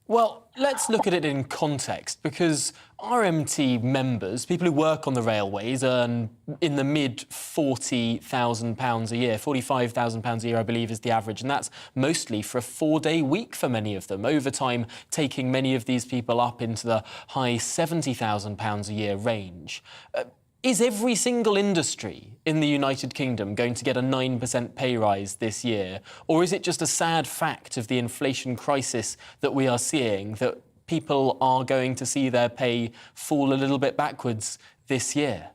Well, let's look at it in context, because RMT members, people who work on the railways, earn in the mid-£40,000 a year. £45,000 a year, I believe, is the average, and that's mostly for a 4-day week for many of them, overtime taking many of these people up into the high £70,000 a year range. Is every single industry in the United Kingdom going to get a 9% pay rise this year? Or is it just a sad fact of the inflation crisis that we are seeing that people are going to see their pay fall a little bit backwards this year?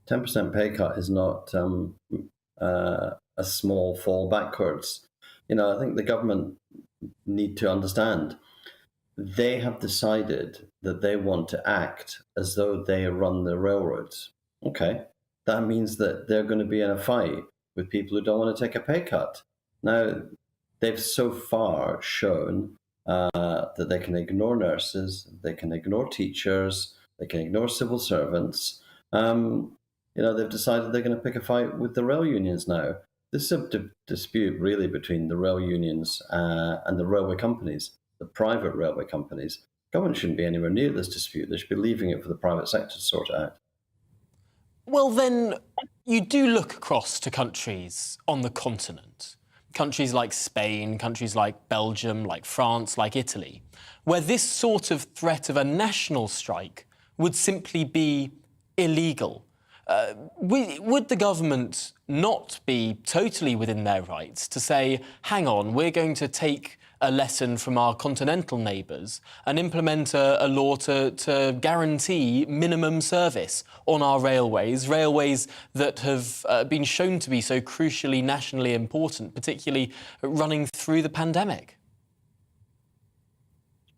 10% pay cut is not a small fall backwards. You know, I think the government need to understand they have decided that they want to act as though they run the railroads. Okay, that means that they're going to be in a fight with people who don't want to take a pay cut. Now, they've so far shown that they can ignore nurses, they can ignore teachers, they can ignore civil servants. You know, they've decided they're going to pick a fight with the rail unions now. This is a dispute really between the rail unions and the railway companies. The private railway companies. Government shouldn't be anywhere near this dispute. They should be leaving it for the private sector to sort it out. Well, then, you do look across to countries on the continent, countries like Spain, countries like Belgium, like France, like Italy, where this sort of threat of a national strike would simply be illegal. Would the government not be totally within their rights to say, hang on, we're going to take a lesson from our continental neighbours and implement a law to guarantee minimum service on our railways that have been shown to be so crucially nationally important, particularly running through the pandemic?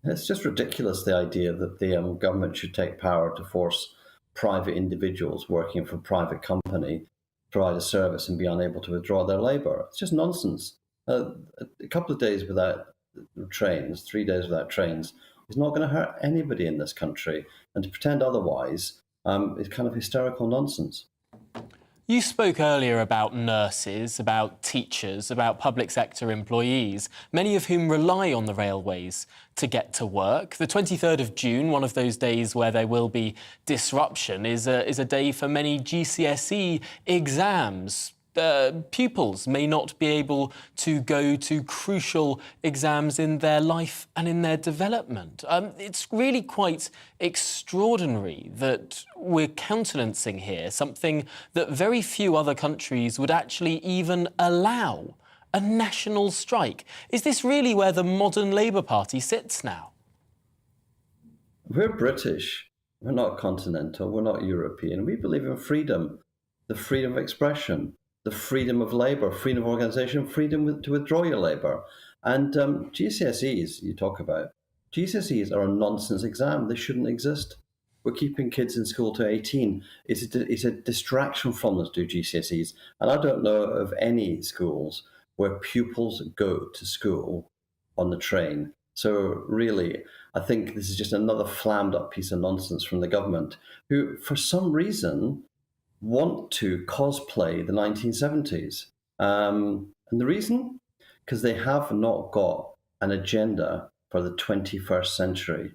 It's just ridiculous, the idea that the government should take power to force private individuals working for a private company to provide a service and be unable to withdraw their labour. It's just nonsense. A couple of days without trains, 3 days without trains, is not going to hurt anybody in this country. And to pretend otherwise is kind of hysterical nonsense. You spoke earlier about nurses, about teachers, about public sector employees, many of whom rely on the railways to get to work. The 23rd of June, one of those days where there will be disruption, is a day for many GCSE exams. Pupils may not be able to go to crucial exams in their life and in their development. It's really quite extraordinary that we're countenancing here something that very few other countries would actually even allow, a national strike. Is this really where the modern Labour Party sits now? We're British. We're not continental. We're not European. We believe in freedom, the freedom of expression, the freedom of labour, freedom of organisation, freedom to withdraw your labour. And GCSEs, you talk about, GCSEs are a nonsense exam. They shouldn't exist. We're keeping kids in school to 18. It's a distraction from them to do GCSEs. And I don't know of any schools where pupils go to school on the train. So really, I think this is just another flammed up piece of nonsense from the government, who, for some reason, want to cosplay the 1970s. And the reason? Because they have not got an agenda for the 21st century.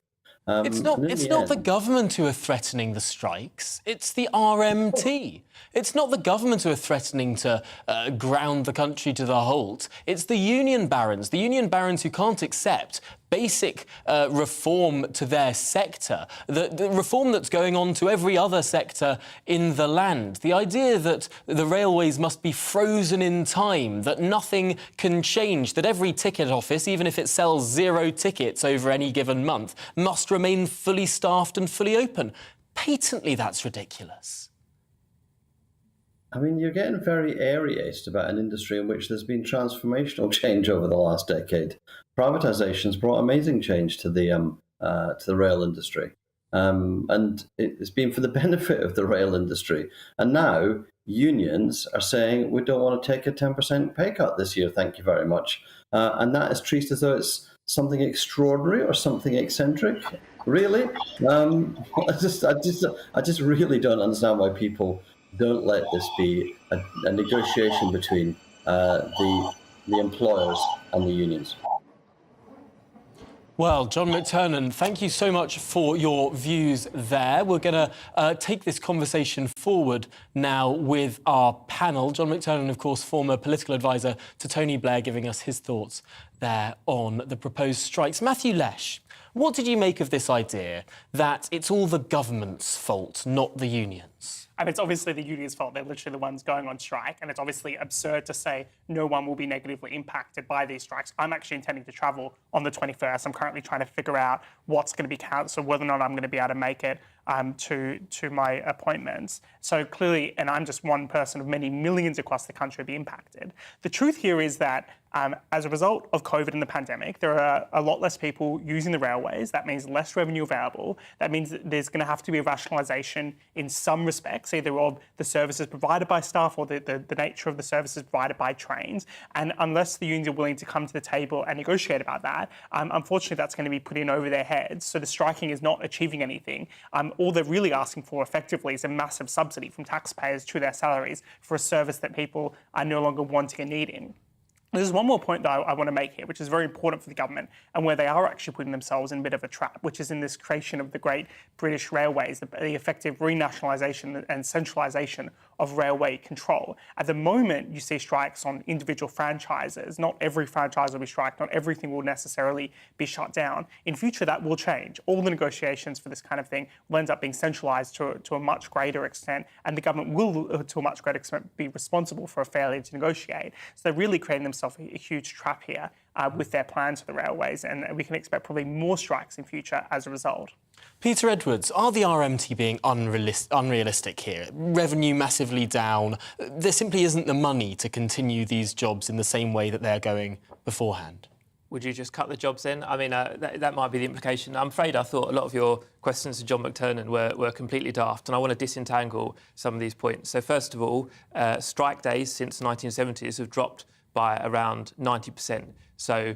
It's not the government who are threatening the strikes, it's the RMT. It's not the government who are threatening to ground the country to the halt. It's the union barons who can't accept basic reform to their sector, the reform that's going on to every other sector in the land. The idea that the railways must be frozen in time, that nothing can change, that every ticket office, even if it sells 0 tickets over any given month, must remain fully staffed and fully open. Patently, that's ridiculous. I mean, you're getting very aerated about an industry in which there's been transformational change over the last decade. Privatization's brought amazing change to the rail industry, and it's been for the benefit of the rail industry. And now unions are saying we don't want to take a 10% pay cut this year. Thank you very much. And that is treated as though it's something extraordinary or something eccentric. Really, I just really don't understand why people don't let this be a negotiation between the employers and the unions. Well, John McTernan, thank you so much for your views there. We're going to take this conversation forward now with our panel. John McTernan, of course, former political advisor to Tony Blair, giving us his thoughts there on the proposed strikes. Matthew Lesh, what did you make of this idea that it's all the government's fault, not the unions? I mean, it's obviously the union's fault. They're literally the ones going on strike. And it's obviously absurd to say no one will be negatively impacted by these strikes. I'm actually intending to travel on the 21st. I'm currently trying to figure out what's going to be cancelled, whether or not I'm going to be able to make it to my appointments. So clearly, and I'm just one person of many millions across the country be impacted. The truth here is that as a result of COVID and the pandemic, there are a lot less people using the railways. That means less revenue available. That means that there's going to have to be a rationalisation in some respects, either of the services provided by staff or the nature of the services provided by trains. And unless the unions are willing to come to the table and negotiate about that, unfortunately, that's going to be put in over their heads. So the striking is not achieving anything. All they're really asking for effectively is a massive subsidy from taxpayers to their salaries for a service that people are no longer wanting and needing. There's one more point that I want to make here, which is very important for the government and where they are actually putting themselves in a bit of a trap, which is in this creation of the great British railways, the effective renationalisation and centralisation of railway control. At the moment, you see strikes on individual franchises. Not every franchise will be striked. Not everything will necessarily be shut down. In future, that will change. All the negotiations for this kind of thing will end up being centralised to a much greater extent, and the government will, to a much greater extent, be responsible for a failure to negotiate. So they're really creating themselves a huge trap here with their plans for the railways, and we can expect probably more strikes in future as a result. Peter Edwards, are the RMT being unrealistic here? Revenue massively down. There simply isn't the money to continue these jobs in the same way that they're going beforehand. Would you just cut the jobs in? I mean, that might be the implication. I'm afraid I thought a lot of your questions to John McTernan were completely daft, and I want to disentangle some of these points. So first of all, strike days since the 1970s have dropped by around 90%. So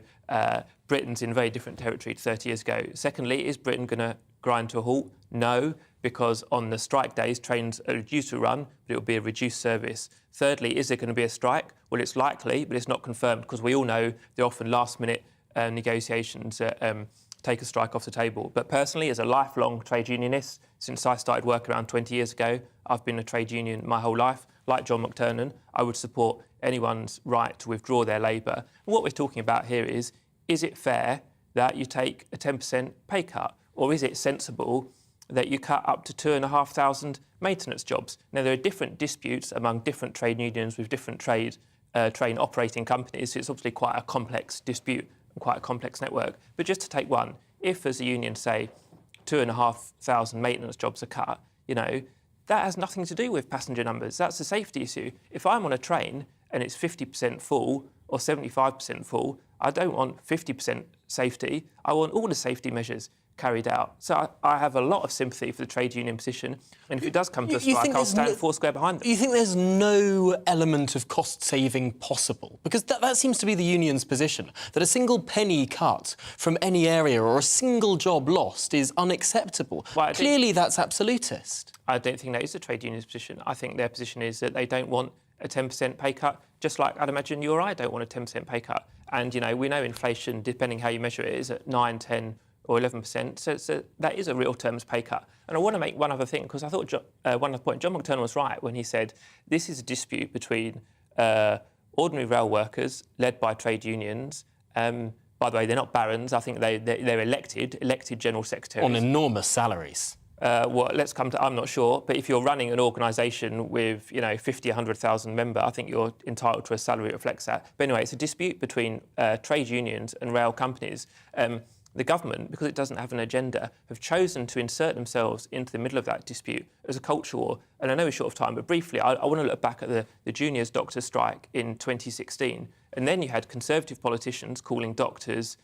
Britain's in very different territory to 30 years ago. Secondly, is Britain going to grind to a halt? No, because on the strike days, trains are due to run, but it will be a reduced service. Thirdly, is there going to be a strike? Well, it's likely, but it's not confirmed, because we all know they're often last-minute negotiations take a strike off the table. But personally, as a lifelong trade unionist, since I started work around 20 years ago, I've been a trade union my whole life. Like John McTernan, I would support anyone's right to withdraw their labour. And what we're talking about here is it fair that you take a 10% pay cut? Or is it sensible that you cut up to 2,500 maintenance jobs? Now, there are different disputes among different trade unions with different train operating companies. So it's obviously quite a complex dispute and quite a complex network. But just to take one, if, as a union, say, 2,500 maintenance jobs are cut, you know, that has nothing to do with passenger numbers. That's a safety issue. If I'm on a train and it's 50% full or 75% full, I don't want 50% safety. I want all the safety measures carried out. So I have a lot of sympathy for the trade union position, and if it does come to a strike, I'll stand foursquare behind them. You think there's no element of cost saving possible? Because that seems to be the union's position, that a single penny cut from any area or a single job lost is unacceptable. Well, clearly that's absolutist. I don't think that is the trade union's position. I think their position is that they don't want a 10% pay cut, just like I'd imagine you or I don't want a 10% pay cut. And, you know, we know inflation, depending how you measure it, is at 9, 10 or 11%, so that is a real terms pay cut. And I want to make one other thing, because I thought one other point, John McTurnan was right when he said this is a dispute between ordinary rail workers led by trade unions. By the way, they're not barons. I think they're elected general secretaries. On enormous salaries. Well, let's come to, I'm not sure, but if you're running an organisation with, you know, 50, 100,000 members, I think you're entitled to a salary that reflects that. But anyway, it's a dispute between trade unions and rail companies. The government, because it doesn't have an agenda, have chosen to insert themselves into the middle of that dispute as a culture war. And I know we're short of time, but briefly, I want to look back at the juniors doctors' strike in 2016. And then you had Conservative politicians calling doctors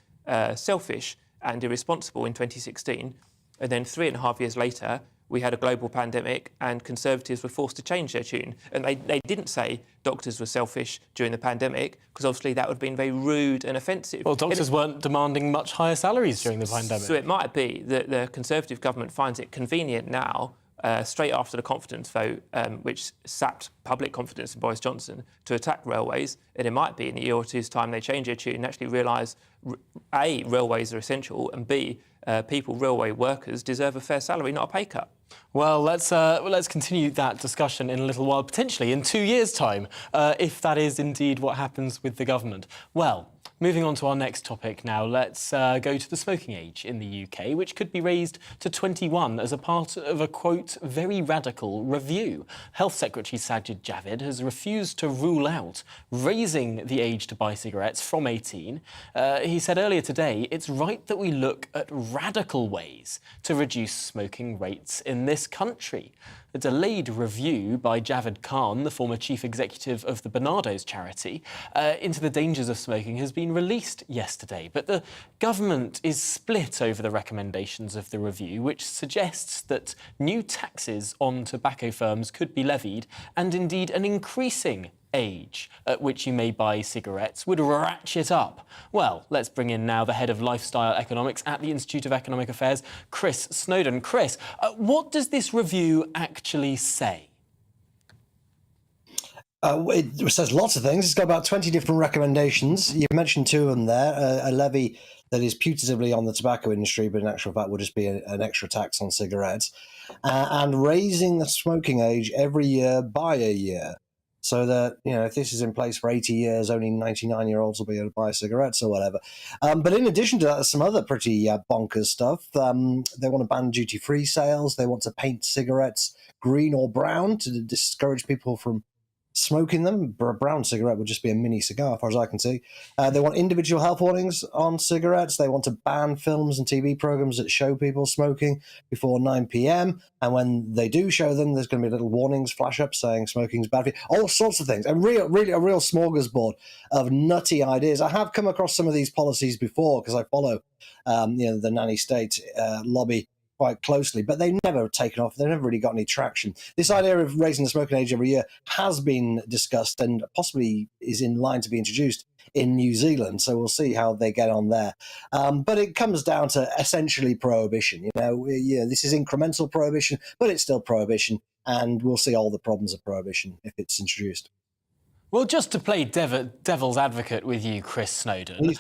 selfish and irresponsible in 2016. And then 3.5 years later, we had a global pandemic and Conservatives were forced to change their tune. And they didn't say doctors were selfish during the pandemic, because obviously that would have been very rude and offensive. Well, doctors weren't demanding much higher salaries during the pandemic. So it might be that the Conservative government finds it convenient now, straight after the confidence vote, which sapped public confidence in Boris Johnson, to attack railways. And it might be in a year or two's time they change their tune and actually realise, A, railways are essential, and B, railway workers deserve a fair salary, not a pay cut. Well, let's continue that discussion in a little while, potentially in 2 years' time, if that is indeed what happens with the government. Well, moving on to our next topic now, let's go to the smoking age in the UK, which could be raised to 21 as a part of a, quote, very radical review. Health Secretary Sajid Javid has refused to rule out raising the age to buy cigarettes from 18. He said earlier today, it's right that we look at radical ways to reduce smoking rates in this country. A delayed review by Javed Khan, the former chief executive of the Barnardo's charity, into the dangers of smoking has been released yesterday. But the government is split over the recommendations of the review, which suggests that new taxes on tobacco firms could be levied, and indeed an increasing age at which you may buy cigarettes would ratchet up. Well, let's bring in now the head of lifestyle economics at the Institute of Economic Affairs, Chris Snowdon. Chris, what does this review actually say? It says lots of things. It's got about 20 different recommendations. You mentioned two of them there. A levy that is putatively on the tobacco industry, but in actual fact would just be an extra tax on cigarettes. And raising the smoking age every year by a year. So that, you know, if this is in place for 80 years, only 99-year-olds will be able to buy cigarettes or whatever. But in addition to that, there's some other pretty bonkers stuff. They want to ban duty-free sales. They want to paint cigarettes green or brown to discourage people from smoking them. A brown cigarette would just be a mini cigar, as far as I can see. They want individual health warnings on cigarettes. They want to ban films and TV programs that show people smoking before 9 p.m. And when they do show them, there's going to be little warnings flash up saying smoking's bad for you. All sorts of things. And really a real smorgasbord of nutty ideas. I have come across some of these policies before because I follow the nanny state lobby quite closely, but they've never taken off. They've never really got any traction. This idea of raising the smoking age every year has been discussed and possibly is in line to be introduced in New Zealand. So we'll see how they get on there. But it comes down to essentially prohibition. This is incremental prohibition, but it's still prohibition. And we'll see all the problems of prohibition if it's introduced. Well, just to play devil's advocate with you, Chris Snowdon,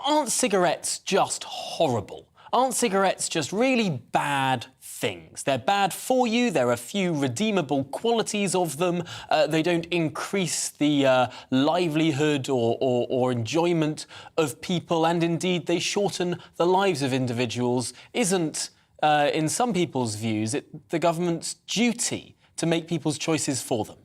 aren't cigarettes just horrible? Aren't cigarettes just really bad things? They're bad for you. There are few redeemable qualities of them. They don't increase the livelihood or enjoyment of people, and indeed they shorten the lives of individuals. Isn't, in some people's views, the government's duty to make people's choices for them?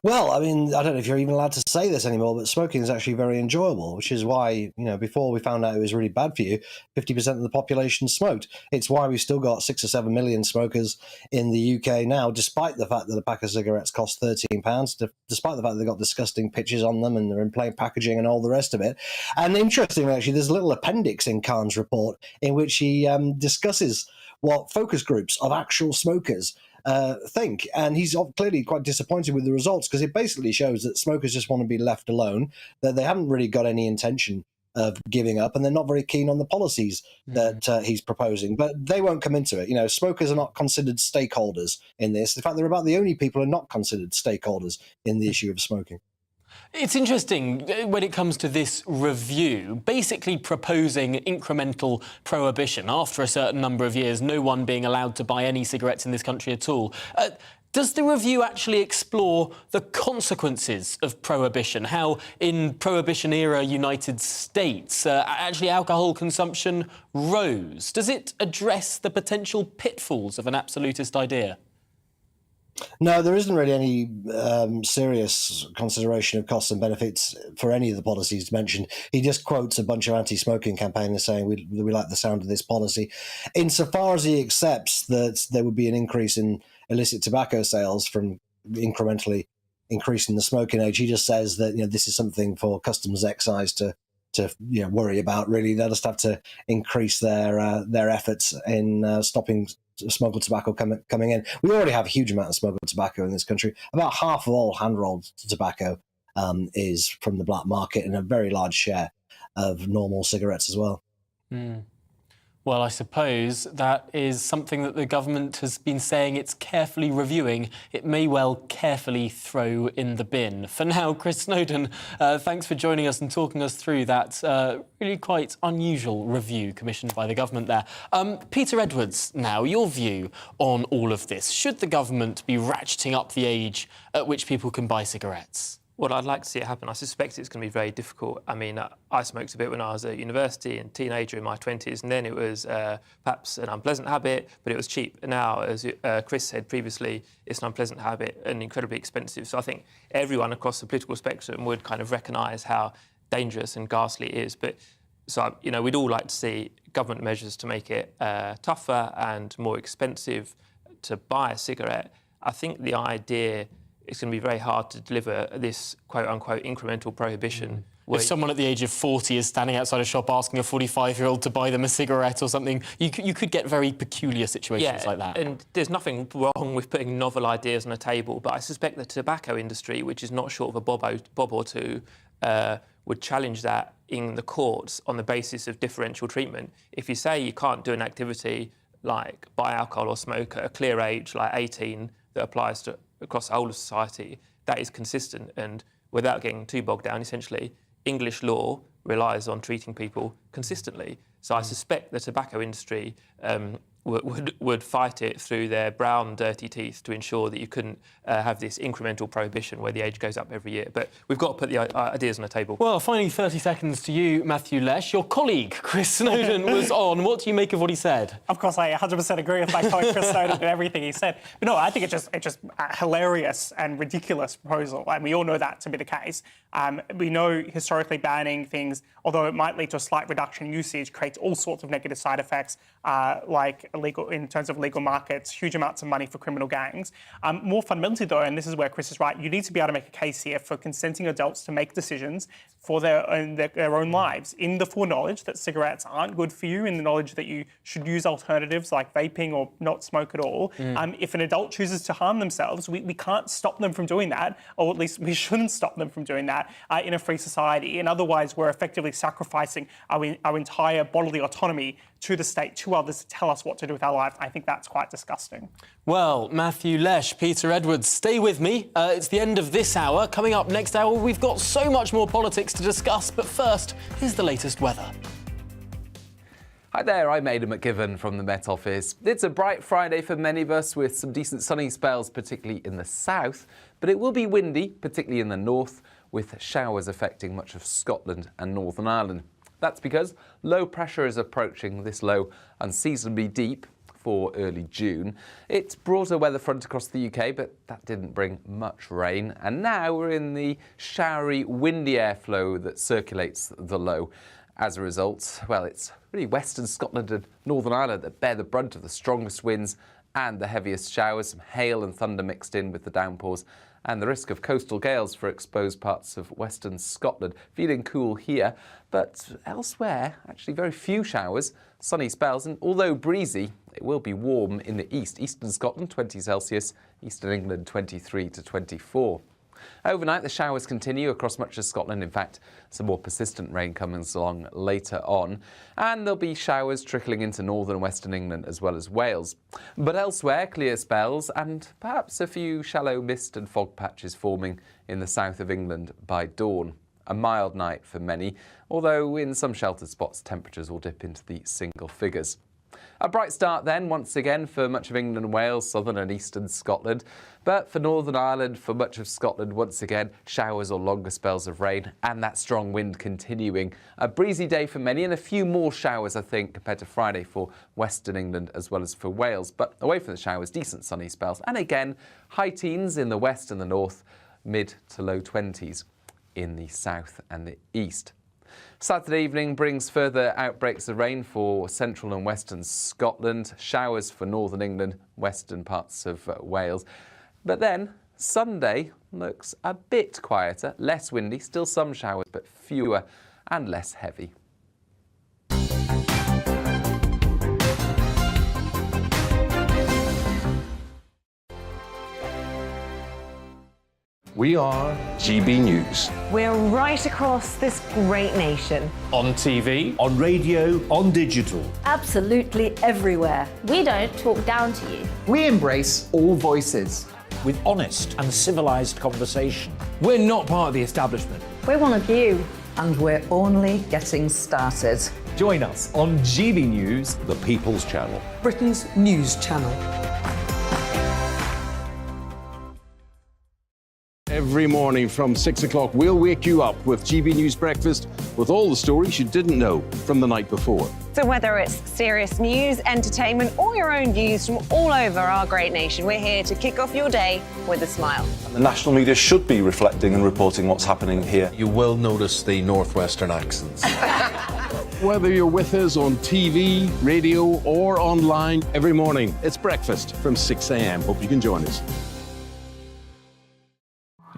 Well, I mean, I don't know if you're even allowed to say this anymore, but smoking is actually very enjoyable, which is why, before we found out it was really bad for you, 50% of the population smoked. It's why we've still got 6 or 7 million smokers in the UK now, despite the fact that a pack of cigarettes costs £13, despite the fact that they've got disgusting pictures on them and they're in plain packaging and all the rest of it. And interestingly, actually, there's a little appendix in Khan's report in which he discusses what focus groups of actual smokers think, and he's clearly quite disappointed with the results because it basically shows that smokers just want to be left alone, that they haven't really got any intention of giving up, and they're not very keen on the policies that he's proposing. But they won't come into it. Smokers are not considered stakeholders in this. In fact, they're about the only people who are not considered stakeholders in the issue of smoking. It's interesting when it comes to this review, basically proposing incremental prohibition after a certain number of years, no one being allowed to buy any cigarettes in this country at all. Does the review actually explore the consequences of prohibition? How in prohibition-era United States, actually alcohol consumption rose? Does it address the potential pitfalls of an absolutist idea? No, there isn't really any serious consideration of costs and benefits for any of the policies mentioned. He just quotes a bunch of anti-smoking campaigners saying we like the sound of this policy. Insofar as he accepts that there would be an increase in illicit tobacco sales from incrementally increasing the smoking age, he just says that this is something for customs excise to worry about. Really, they'll just have to increase their efforts in stopping smuggled tobacco coming in. We already have a huge amount of smuggled tobacco in this country. About half of all hand-rolled tobacco is from the black market, and a very large share of normal cigarettes as well. Well, I suppose that is something that the government has been saying it's carefully reviewing. It may well carefully throw in the bin. For now, Chris Snowdon, thanks for joining us and talking us through that really quite unusual review commissioned by the government there. Peter Edwards, now, your view on all of this. Should the government be ratcheting up the age at which people can buy cigarettes? Well, I'd like to see it happen. I suspect it's going to be very difficult. I mean, I smoked a bit when I was at university and teenager in my 20s, and then it was perhaps an unpleasant habit, but it was cheap. And now, as Chris said previously, it's an unpleasant habit and incredibly expensive. So I think everyone across the political spectrum would kind of recognise how dangerous and ghastly it is. But so, we'd all like to see government measures to make it tougher and more expensive to buy a cigarette. I think the idea it's going to be very hard to deliver this quote-unquote incremental prohibition. If someone at the age of 40 is standing outside a shop asking a 45-year-old to buy them a cigarette or something, you could get very peculiar situations like that. And there's nothing wrong with putting novel ideas on a table, but I suspect the tobacco industry, which is not short of a bob or two, would challenge that in the courts on the basis of differential treatment. If you say you can't do an activity like buy alcohol or smoke at a clear age, like 18, that applies to across the whole of society, that is consistent. And without getting too bogged down, essentially, English law relies on treating people consistently. So I suspect the tobacco industry would fight it through their brown, dirty teeth to ensure that you couldn't have this incremental prohibition where the age goes up every year. But we've got to put the ideas on the table. Well, finally, 30 seconds to you, Matthew Lesh. Your colleague, Chris Snowdon, was on. What do you make of what he said? Of course, I 100% agree with my colleague Chris Snowdon and everything he said. But no, I think it's just a hilarious and ridiculous proposal, and we all know that to be the case. We know historically banning things, although it might lead to a slight reduction in usage, creates all sorts of negative side effects, like in terms of legal markets, huge amounts of money for criminal gangs. More fundamentally, though, and this is where Chris is right, you need to be able to make a case here for consenting adults to make decisions for their own lives, in the foreknowledge that cigarettes aren't good for you, in the knowledge that you should use alternatives like vaping or not smoke at all. If an adult chooses to harm themselves, we can't stop them from doing that, or at least we shouldn't stop them from doing that in a free society. And otherwise, we're effectively sacrificing our entire bodily autonomy to the state, to others, to tell us what to do with our lives. I think that's quite disgusting. Well, Matthew Lesh, Peter Edwards, stay with me. It's the end of this hour. Coming up next hour, we've got so much more politics to discuss. But first, here's the latest weather. Hi there, I'm Aidan McGivern from the Met Office. It's a bright Friday for many of us with some decent sunny spells, particularly in the south. But it will be windy, particularly in the north, with showers affecting much of Scotland and Northern Ireland. That's because low pressure is approaching this low unseasonably deep before early June. It brought a weather front across the UK, but that didn't bring much rain. And now we're in the showery, windy airflow that circulates the low. As a result, well, it's really Western Scotland and Northern Ireland that bear the brunt of the strongest winds and the heaviest showers, some hail and thunder mixed in with the downpours, and the risk of coastal gales for exposed parts of Western Scotland. Feeling cool here, but elsewhere, actually very few showers, sunny spells, and although breezy, it will be warm in the east. Eastern Scotland, 20 Celsius, Eastern England, 23 to 24. Overnight, the showers continue across much of Scotland. In fact, some more persistent rain comes along later on. And there'll be showers trickling into northern and western England as well as Wales. But elsewhere, clear spells and perhaps a few shallow mist and fog patches forming in the south of England by dawn. A mild night for many, although in some sheltered spots, temperatures will dip into the single figures. A bright start then, once again, for much of England and Wales, southern and eastern Scotland. But for Northern Ireland, for much of Scotland, once again, showers or longer spells of rain and that strong wind continuing. A breezy day for many and a few more showers, I think, compared to Friday for Western England as well as for Wales. But away from the showers, decent sunny spells. And again, high teens in the west and the north, mid to low 20s in the south and the east. Saturday evening brings further outbreaks of rain for central and western Scotland, showers for northern England, western parts of Wales. But then Sunday looks a bit quieter, less windy, still some showers, but fewer and less heavy. We are GB News. We're right across this great nation. On TV, on radio, on digital. Absolutely everywhere. We don't talk down to you. We embrace all voices. With honest and civilised conversation. we're not part of the establishment. We're one of you. And we're only getting started. Join us on GB News, The People's Channel. Britain's news channel. Every morning from 6 o'clock, we'll wake you up with GB News Breakfast with all the stories you didn't know from the night before. So whether it's serious news, entertainment, or your own views from all over our great nation, we're here to kick off your day with a smile. The national media should be reflecting and reporting what's happening here. You will notice the northwestern accents. Whether you're with us on TV, radio, or online, every morning, it's breakfast from 6 a.m. Hope you can join us.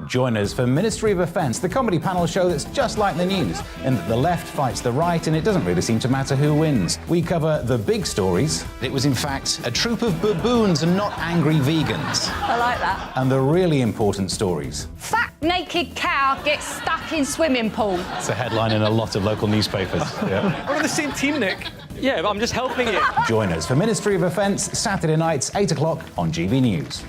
Join us for Ministry of Offence, the comedy panel show that's just like the news, in that the left fights the right and it doesn't really seem to matter who wins. We cover the big stories. It was in fact a troop of baboons and not angry vegans. I like that. And the really important stories. Fat naked cow gets stuck in swimming pool. It's a headline in a lot of local newspapers. Yeah. We're on the same team, Nick. Yeah, but I'm just helping you. Join us for Ministry of Offence, Saturday nights, 8 o'clock on GB News.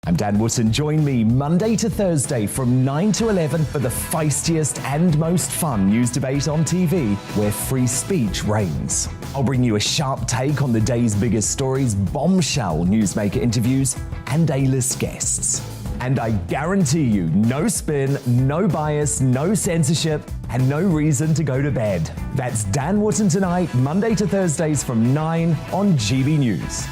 I'm Dan Wootton. Join me Monday to Thursday from 9 to 11 for the feistiest and most fun news debate on TV, where free speech reigns. I'll bring you a sharp take on the day's biggest stories, bombshell newsmaker interviews, and A-list guests. And I guarantee you, no spin, no bias, no censorship, and no reason to go to bed. That's Dan Wootton tonight, Monday to Thursdays from 9 on GB News.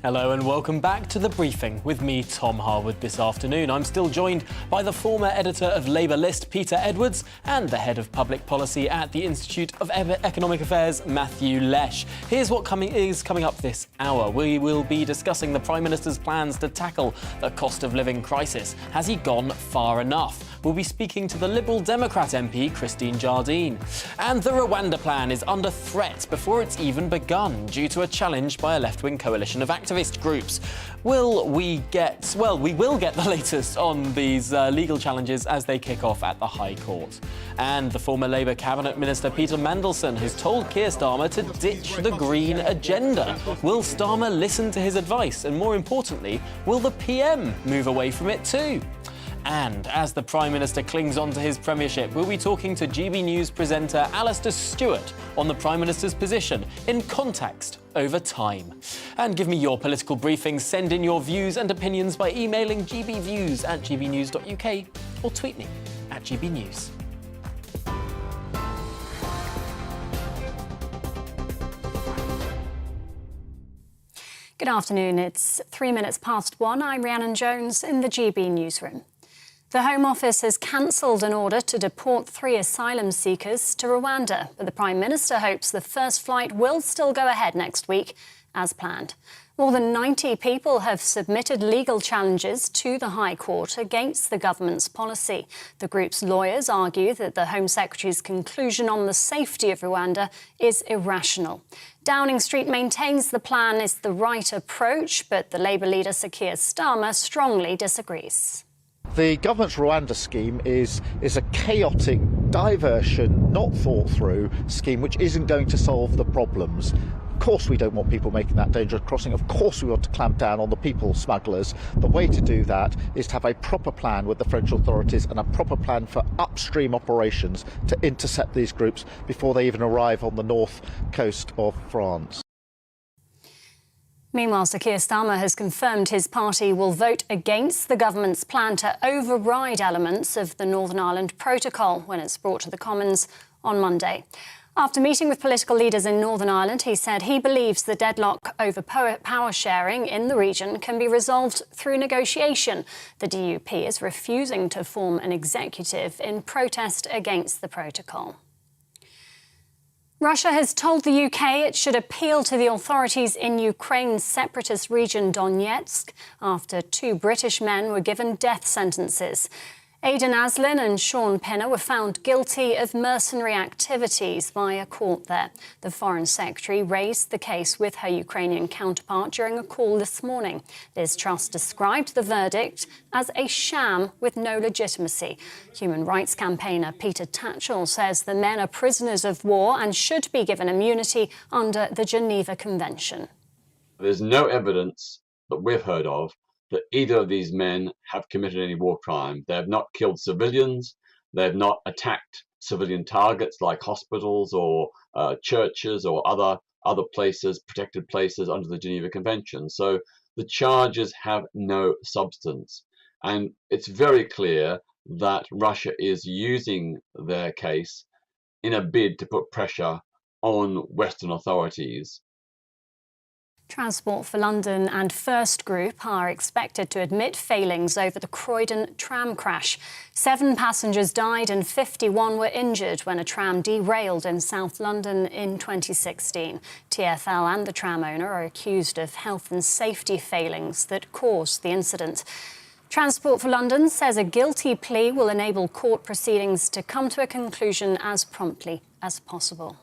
Hello and welcome back to The Briefing with me, Tom Harwood, this afternoon. I'm still joined by the former editor of Labour List, Peter Edwards, and the head of public policy at the Institute of Economic Affairs, Matthew Lesh. Here's what is coming up this hour. We will be discussing the Prime Minister's plans to tackle the cost of living crisis. Has he gone far enough? We'll be speaking to the Liberal Democrat MP, Christine Jardine. And the Rwanda plan is under threat before it's even begun due to a challenge by a left-wing coalition of activist groups. We will get the latest on these legal challenges as they kick off at the High Court. And the former Labour Cabinet Minister Peter Mandelson has told Keir Starmer to ditch the green agenda. Will Starmer listen to his advice? And more importantly, will the PM move away from it too? And as the Prime Minister clings on to his premiership, we'll be talking to GB News presenter Alistair Stewart on the Prime Minister's position in context over time. And give me your political briefings. Send in your views and opinions by emailing gbviews@gbnews.uk or tweet me @GBNews. Good afternoon. It's 3 minutes past 1. I'm Rhiannon Jones in the GB newsroom. The Home Office has cancelled an order to deport 3 asylum seekers to Rwanda, but the Prime Minister hopes the first flight will still go ahead next week as planned. More than 90 people have submitted legal challenges to the High Court against the government's policy. The group's lawyers argue that the Home Secretary's conclusion on the safety of Rwanda is irrational. Downing Street maintains the plan is the right approach, but the Labour leader Sir Keir Starmer strongly disagrees. The government's Rwanda scheme is a chaotic diversion, not thought through scheme which isn't going to solve the problems. Of course we don't want people making that dangerous crossing. Of course we want to clamp down on the people smugglers. The way to do that is to have a proper plan with the French authorities and a proper plan for upstream operations to intercept these groups before they even arrive on the north coast of France. Meanwhile, Sir Keir Starmer has confirmed his party will vote against the government's plan to override elements of the Northern Ireland Protocol when it's brought to the Commons on Monday. After meeting with political leaders in Northern Ireland, he said he believes the deadlock over power sharing in the region can be resolved through negotiation. The DUP is refusing to form an executive in protest against the protocol. Russia has told the UK it should appeal to the authorities in Ukraine's separatist region Donetsk after 2 British men were given death sentences. Aidan Aslin and Sean Penner were found guilty of mercenary activities by a court there. The Foreign Secretary raised the case with her Ukrainian counterpart during a call this morning. Liz Truss described the verdict as a sham with no legitimacy. Human rights campaigner Peter Tatchell says the men are prisoners of war and should be given immunity under the Geneva Convention. There's no evidence that we've heard of that either of these men have committed any war crime. They have not killed civilians. They have not attacked civilian targets like hospitals or churches or other places, protected places under the Geneva Convention. So the charges have no substance. And it's very clear that Russia is using their case in a bid to put pressure on Western authorities. Transport for London and First Group are expected to admit failings over the Croydon tram crash. 7 passengers died and 51 were injured when a tram derailed in South London in 2016. TfL and the tram owner are accused of health and safety failings that caused the incident. Transport for London says a guilty plea will enable court proceedings to come to a conclusion as promptly as possible.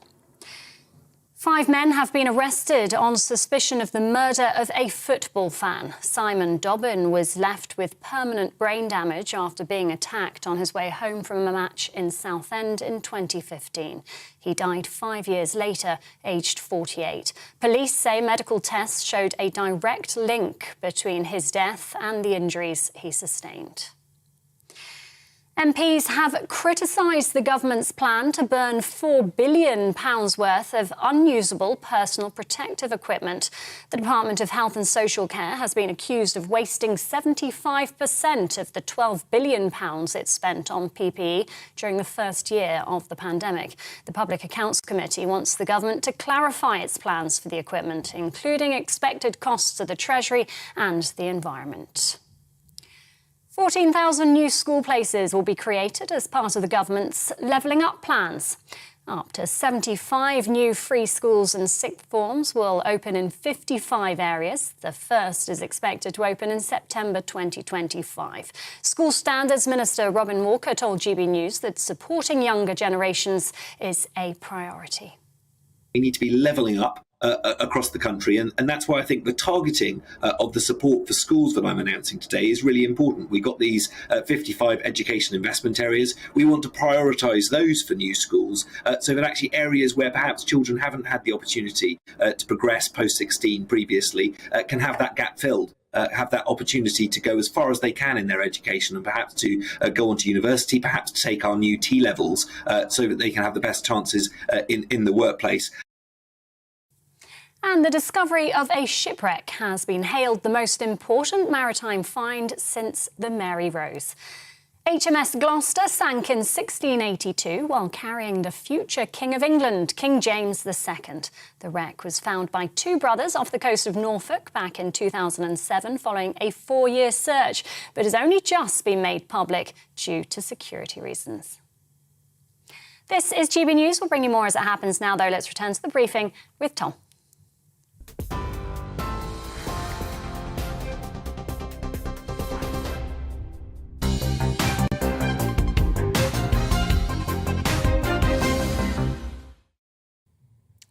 5 men have been arrested on suspicion of the murder of a football fan. Simon Dobbin was left with permanent brain damage after being attacked on his way home from a match in Southend in 2015. He died 5 years later, aged 48. Police say medical tests showed a direct link between his death and the injuries he sustained. MPs have criticised the government's plan to burn £4 billion worth of unusable personal protective equipment. The Department of Health and Social Care has been accused of wasting 75% of the £12 billion it spent on PPE during the first year of the pandemic. The Public Accounts Committee wants the government to clarify its plans for the equipment, including expected costs to the Treasury and the environment. 14,000 new school places will be created as part of the government's Levelling Up plans. Up to 75 new free schools and sixth forms will open in 55 areas. The first is expected to open in September 2025. School Standards Minister Robin Walker told GB News that supporting younger generations is a priority. We need to be levelling up across the country, and that's why I think the targeting of the support for schools that I'm announcing today is really important. We've got these 55 education investment areas. We want to prioritise those for new schools so that actually areas where perhaps children haven't had the opportunity to progress post-16 previously can have that gap filled. have that opportunity to go as far as they can in their education and perhaps to go on to university, perhaps to take our new T-levels so that they can have the best chances in the workplace. And the discovery of a shipwreck has been hailed the most important maritime find since the Mary Rose. HMS Gloucester sank in 1682 while carrying the future King of England, King James II. The wreck was found by two brothers off the coast of Norfolk back in 2007 following a 4-year search, but has only just been made public due to security reasons. This is GB News. We'll bring you more as it happens now, though. Let's return to the briefing with Tom.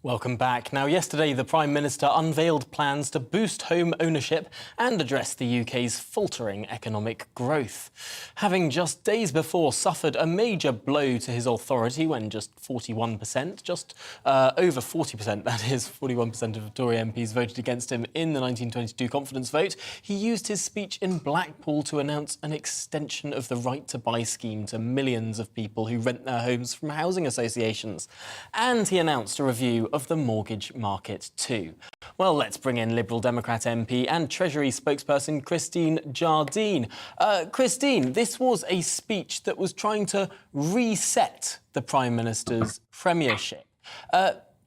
Welcome back. Now, yesterday, the Prime Minister unveiled plans to boost home ownership and address the UK's faltering economic growth. Having just days before suffered a major blow to his authority when just 41%, just over 40%, that is, 41% of Tory MPs voted against him in the 1922 confidence vote, he used his speech in Blackpool to announce an extension of the right to buy scheme to millions of people who rent their homes from housing associations. And he announced a review of the mortgage market too. Well, let's bring in Liberal Democrat MP and Treasury spokesperson Christine Jardine. Christine, this was a speech that was trying to reset the Prime Minister's premiership.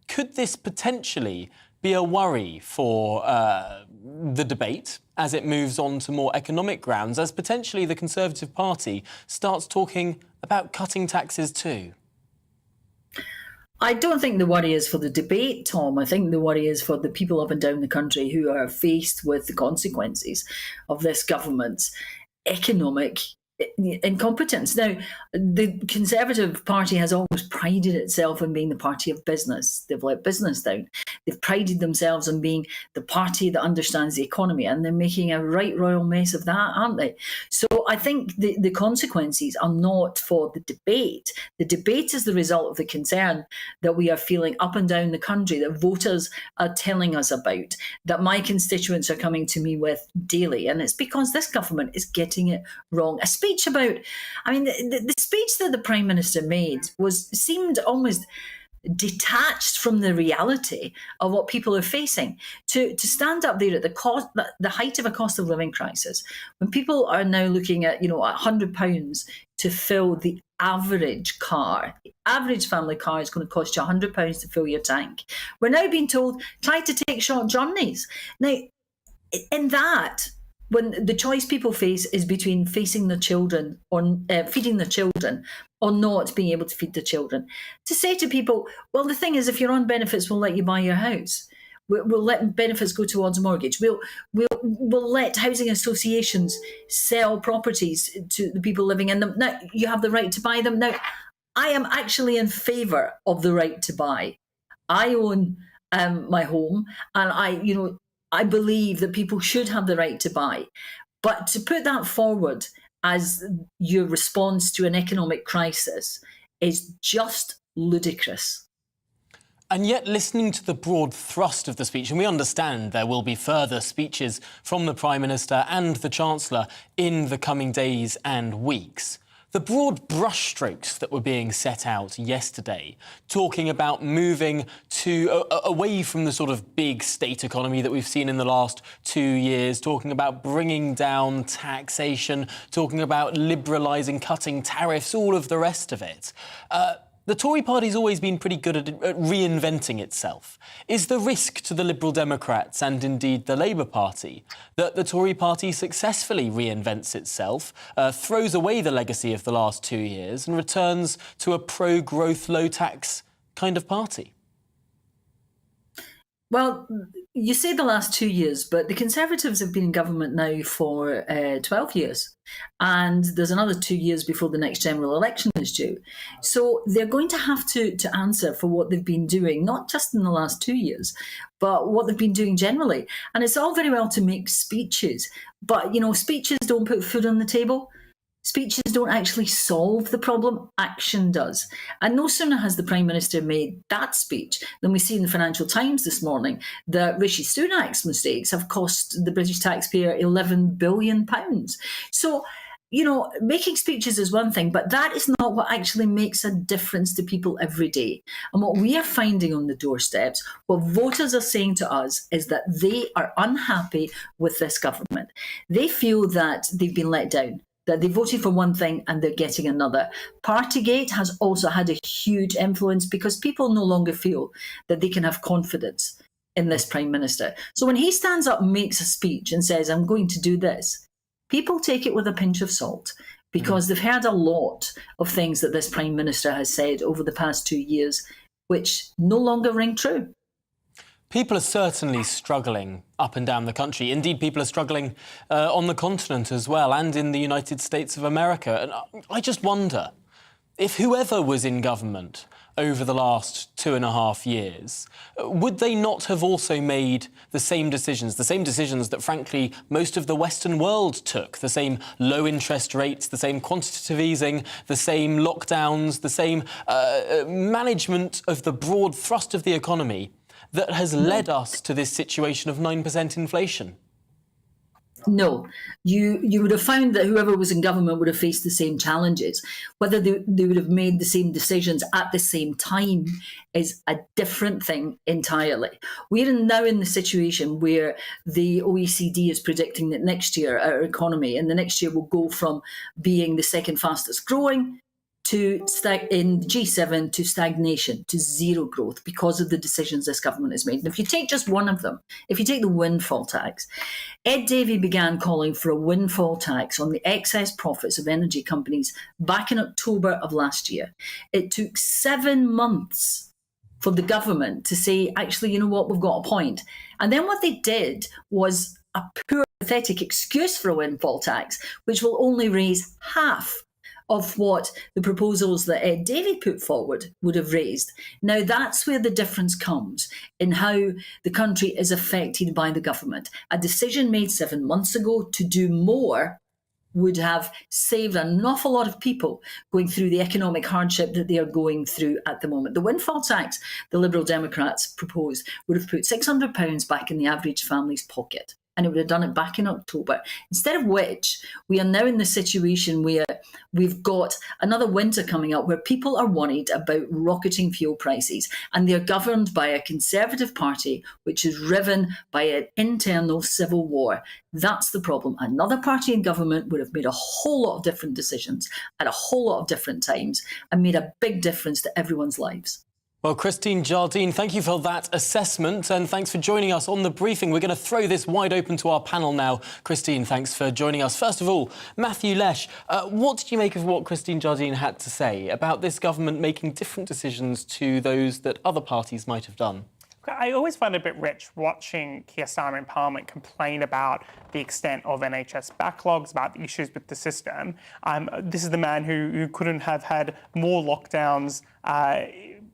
Could this potentially be a worry for the debate as it moves on to more economic grounds, as potentially the Conservative Party starts talking about cutting taxes too? I don't think the worry is for the debate, Tom. I think the worry is for the people up and down the country who are faced with the consequences of this government's economic incompetence. Now, the Conservative Party has always prided itself on being the party of business. They've let business down. They've prided themselves on being the party that understands the economy, and they're making a right royal mess of that, aren't they? So I think the consequences are not for the debate. The debate is the result of the concern that we are feeling up and down the country, that voters are telling us about, that my constituents are coming to me with daily. And it's because this government is getting it wrong. A speech about, I mean, the speech that the Prime Minister made seemed almost detached from the reality of what people are facing. To stand up there at the height of a cost of living crisis, when people are now looking at, £100 to fill the average car. The average family car is going to cost you £100 to fill your tank. We're now being told, try to take short journeys. Now, in that, when the choice people face is between feeding the children or not being able to feed the children, to say to people, well, the thing is, if you're on benefits, we'll let you buy your house. We'll let benefits go towards a mortgage. We'll let housing associations sell properties to the people living in them. Now, you have the right to buy them. Now, I am actually in favour of the right to buy. I own my home, and I believe that people should have the right to buy. But to put that forward as your response to an economic crisis is just ludicrous. And yet, listening to the broad thrust of the speech, and we understand there will be further speeches from the Prime Minister and the Chancellor in the coming days and weeks, the broad brushstrokes that were being set out yesterday, talking about moving away from the sort of big state economy that we've seen in the last 2 years, talking about bringing down taxation, talking about liberalising, cutting tariffs, all of the rest of it. The Tory party's always been pretty good at reinventing itself. Is the risk to the Liberal Democrats and indeed the Labour Party that the Tory party successfully reinvents itself, throws away the legacy of the last 2 years and returns to a pro-growth, low-tax kind of party? Well, you say the last 2 years, but the Conservatives have been in government now for 12 years. And there's another 2 years before the next general election is due. So they're going to have to answer for what they've been doing, not just in the last 2 years, but what they've been doing generally. And it's all very well to make speeches, but, speeches don't put food on the table. Speeches don't actually solve the problem, action does. And no sooner has the Prime Minister made that speech than we see in the Financial Times this morning that Rishi Sunak's mistakes have cost the British taxpayer £11 billion. So, you know, making speeches is one thing, but that is not what actually makes a difference to people every day. And what we are finding on the doorsteps, what voters are saying to us, is that they are unhappy with this government. They feel that they've been let down, that they voted for one thing and they're getting another. Partygate has also had a huge influence because people no longer feel that they can have confidence in this Prime Minister. So when he stands up and makes a speech and says, I'm going to do this, people take it with a pinch of salt because they've heard a lot of things that this Prime Minister has said over the past 2 years which no longer ring true. People are certainly struggling up and down the country. Indeed, people are struggling on the continent as well, and in the United States of America. And I just wonder if whoever was in government over the last 2.5 years, would they not have also made the same decisions that, frankly, most of the Western world took? The same low interest rates, the same quantitative easing, the same lockdowns, the same management of the broad thrust of the economy that has led us to this situation of 9% inflation? No, you would have found that whoever was in government would have faced the same challenges. Whether they would have made the same decisions at the same time is a different thing entirely. We're now in the situation where the OECD is predicting that next year our economy in the next year will go from being the second fastest growing to in G7 to stagnation, to zero growth because of the decisions this government has made. And if you take just one of them, if you take the windfall tax, Ed Davey began calling for a windfall tax on the excess profits of energy companies back in October of last year. It took 7 months for the government to say, actually, you know what, we've got a point. And then what they did was a poor, pathetic excuse for a windfall tax, which will only raise half of what the proposals that Ed Davey put forward would have raised. Now, that's where the difference comes in how the country is affected by the government. A decision made 7 months ago to do more would have saved an awful lot of people going through the economic hardship that they are going through at the moment. The windfall tax the Liberal Democrats proposed would have put £600 back in the average family's pocket. And it would have done it back in October. Instead of which, we are now in the situation where we've got another winter coming up where people are worried about rocketing fuel prices, and they're governed by a Conservative Party which is riven by an internal civil war. That's the problem. Another party in government would have made a whole lot of different decisions at a whole lot of different times and made a big difference to everyone's lives. Well, Christine Jardine, thank you for that assessment, and thanks for joining us on the briefing. We're going to throw this wide open to our panel now. Christine, thanks for joining us. First of all, Matthew Lesh, what did you make of what Christine Jardine had to say about this government making different decisions to those that other parties might have done? I always find it a bit rich watching Keir Starmer in Parliament complain about the extent of NHS backlogs, about the issues with the system. This is the man who couldn't have had more lockdowns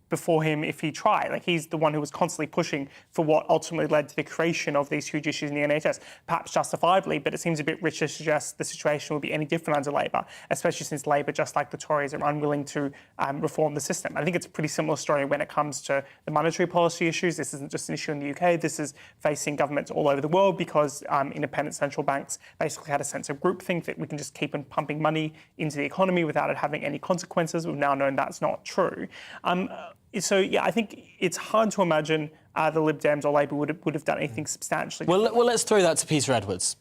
before him if he tried. Like, he's the one who was constantly pushing for what ultimately led to the creation of these huge issues in the NHS, perhaps justifiably, but it seems a bit rich to suggest the situation will be any different under Labour, especially since Labour, just like the Tories, are unwilling to reform the system. I think it's a pretty similar story when it comes to the monetary policy issues. This isn't just an issue in the UK. This is facing governments all over the world because independent central banks basically had a sense of groupthink that we can just keep on pumping money into the economy without it having any consequences. We've now known that's not true. So, yeah, I think it's hard to imagine the Lib Dems or Labour would have done anything substantially. Well, let's throw that to Peter Edwards.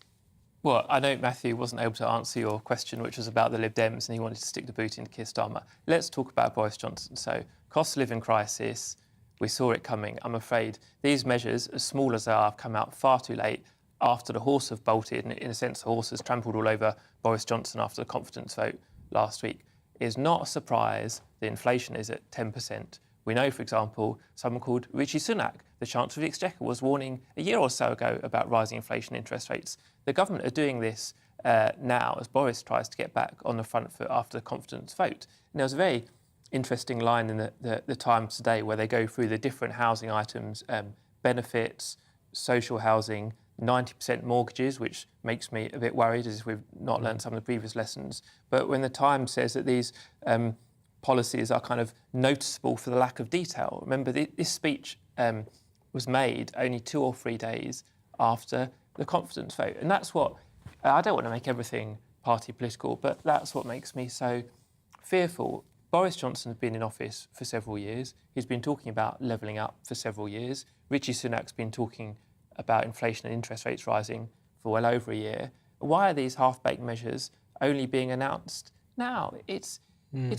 Well, I know Matthew wasn't able to answer your question, which was about the Lib Dems, and he wanted to stick the boot into Keir Starmer. Let's talk about Boris Johnson. So, cost of living crisis, we saw it coming. I'm afraid these measures, as small as they are, have come out far too late after the horse have bolted, and in a sense the horse has trampled all over Boris Johnson after the confidence vote last week. It is not a surprise that inflation is at 10%. We know, for example, someone called Rishi Sunak, the Chancellor of the Exchequer, was warning a year or so ago about rising inflation interest rates. The government are doing this now as Boris tries to get back on the front foot after the confidence vote. And there was a very interesting line in the Times today where they go through the different housing items, benefits, social housing, 90% mortgages, which makes me a bit worried as if we've not learned some of the previous lessons. But when the Times says that these policies are kind of noticeable for the lack of detail, remember this speech was made only 2 or 3 days after the confidence vote. And that's what, I don't want to make everything party political, but that's what makes me so fearful. Boris Johnson has been in office for several years. He's been talking about levelling up for several years. Rishi Sunak's been talking about inflation and interest rates rising for well over a year. Why are these half-baked measures only being announced now? It's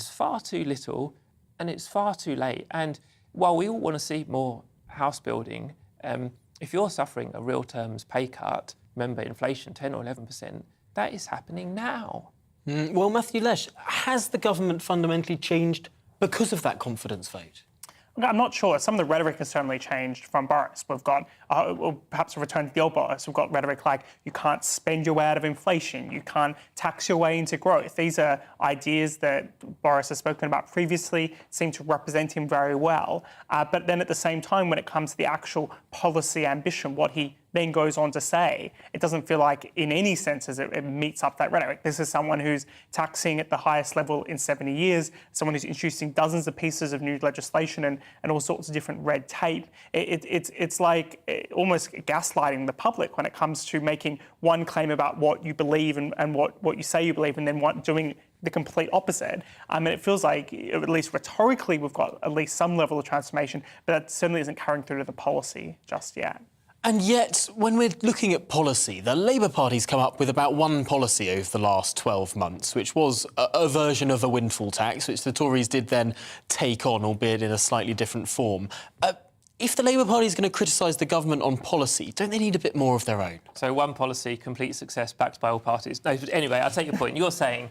far too little and it's far too late. And while we all want to see more house building, if you're suffering a real terms pay cut, remember inflation 10 or 11%, that is happening now. Well, Matthew Lesh, has the government fundamentally changed because of that confidence vote? I'm not sure. Some of the rhetoric has certainly changed from Boris. We've got, or perhaps a return to the old Boris, we've got rhetoric like you can't spend your way out of inflation, you can't tax your way into growth. These are ideas that Boris has spoken about previously, seem to represent him very well. But then at the same time, when it comes to the actual policy ambition, what he then goes on to say, it doesn't feel like in any senses it meets up that rhetoric. This is someone who's taxing at the highest level in 70 years, someone who's introducing dozens of pieces of new legislation and all sorts of different red tape. It's like almost gaslighting the public when it comes to making one claim about what you believe and what you say you believe and then doing the complete opposite. And it feels like, at least rhetorically, we've got at least some level of transformation, but that certainly isn't carrying through to the policy just yet. And yet, when we're looking at policy, the Labour Party's come up with about one policy over the last 12 months, which was a version of a windfall tax, which the Tories did then take on, albeit in a slightly different form. If the Labour Party is going to criticise the government on policy, don't they need a bit more of their own? So one policy, complete success, backed by all parties. No, but anyway, I'll take your point. You're saying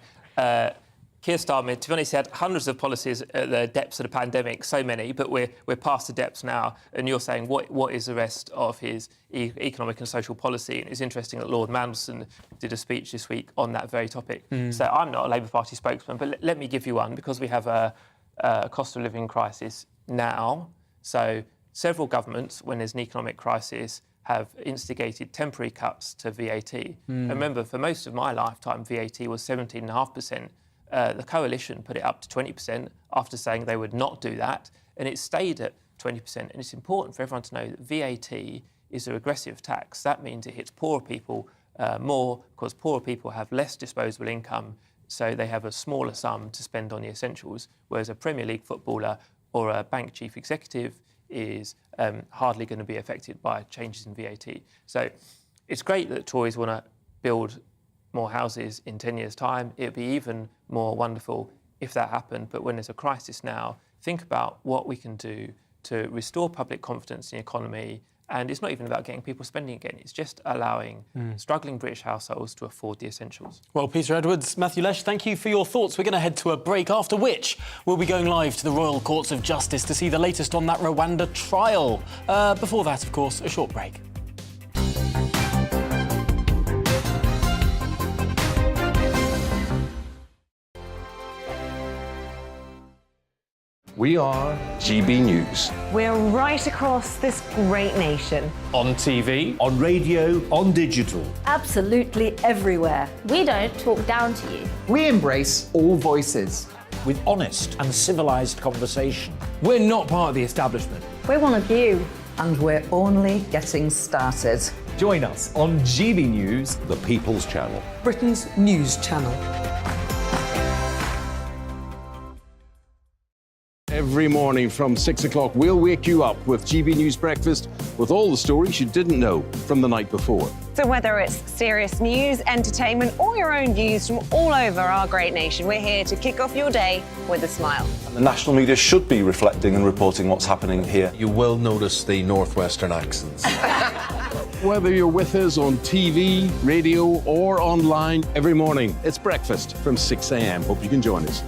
Keir Starmer, to be honest, he had hundreds of policies at the depths of the pandemic, so many, but we're past the depths now. And you're saying, what is the rest of his economic and social policy? And it's interesting that Lord Mandelson did a speech this week on that very topic. So I'm not a Labour Party spokesman, but let me give you one, because we have a cost of living crisis now. So several governments, when there's an economic crisis, have instigated temporary cuts to VAT. And remember, for most of my lifetime, VAT was 17.5%. The coalition put it up to 20% after saying they would not do that, and it stayed at 20%. And it's important for everyone to know that VAT is a regressive tax. That means it hits poorer people more, because poorer people have less disposable income, so they have a smaller sum to spend on the essentials, whereas a Premier League footballer or a bank chief executive is hardly going to be affected by changes in VAT. So it's great that Tories want to build more houses in 10 years' time. It would be even more wonderful if that happened. But when there's a crisis now, think about what we can do to restore public confidence in the economy. And it's not even about getting people spending again. It's just allowing struggling British households to afford the essentials. Well, Peter Edwards, Matthew Lesh, thank you for your thoughts. We're going to head to a break, after which we'll be going live to the Royal Courts of Justice to see the latest on that Rwanda trial. Before that, of course, a short break. We are GB News. We're right across this great nation. On TV, on radio, on digital. Absolutely everywhere. We don't talk down to you. We embrace all voices. With honest and civilised conversation. we're not part of the establishment. We're one of you. And we're only getting started. Join us on GB News, The People's Channel. Britain's news channel. Every morning from 6 o'clock, we'll wake you up with GB News Breakfast with all the stories you didn't know from the night before. So whether it's serious news, entertainment, or your own views from all over our great nation, we're here to kick off your day with a smile. The national media should be reflecting and reporting what's happening here. You will notice the northwestern accents. Whether you're with us on TV, radio, or online, every morning, it's breakfast from 6 a.m. Hope you can join us.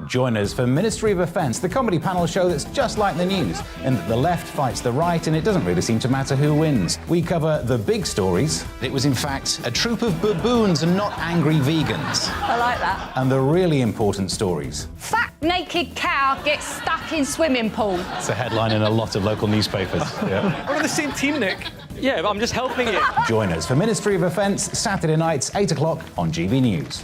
Join us for Ministry of Offence, the comedy panel show that's just like the news, in that the left fights the right and it doesn't really seem to matter who wins. We cover the big stories. It was in fact a troop of baboons and not angry vegans. I like that. And the really important stories. Fat naked cow gets stuck in swimming pool. It's a headline in a lot of local newspapers. Yeah. We're on the same team, Nick. Yeah, but I'm just helping you. Join us for Ministry of Offence, Saturday nights, 8 o'clock on GB News.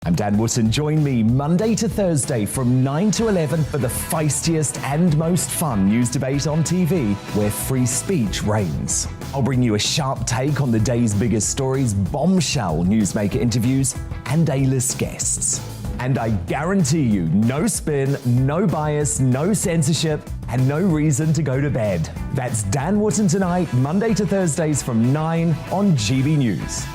I'm Dan Wootton. Join me Monday to Thursday from 9 to 11 for the feistiest and most fun news debate on TV, where free speech reigns. I'll bring you a sharp take on the day's biggest stories, bombshell newsmaker interviews, and A-list guests. And I guarantee you, no spin, no bias, no censorship, and no reason to go to bed. That's Dan Wootton tonight, Monday to Thursdays from 9 on GB News.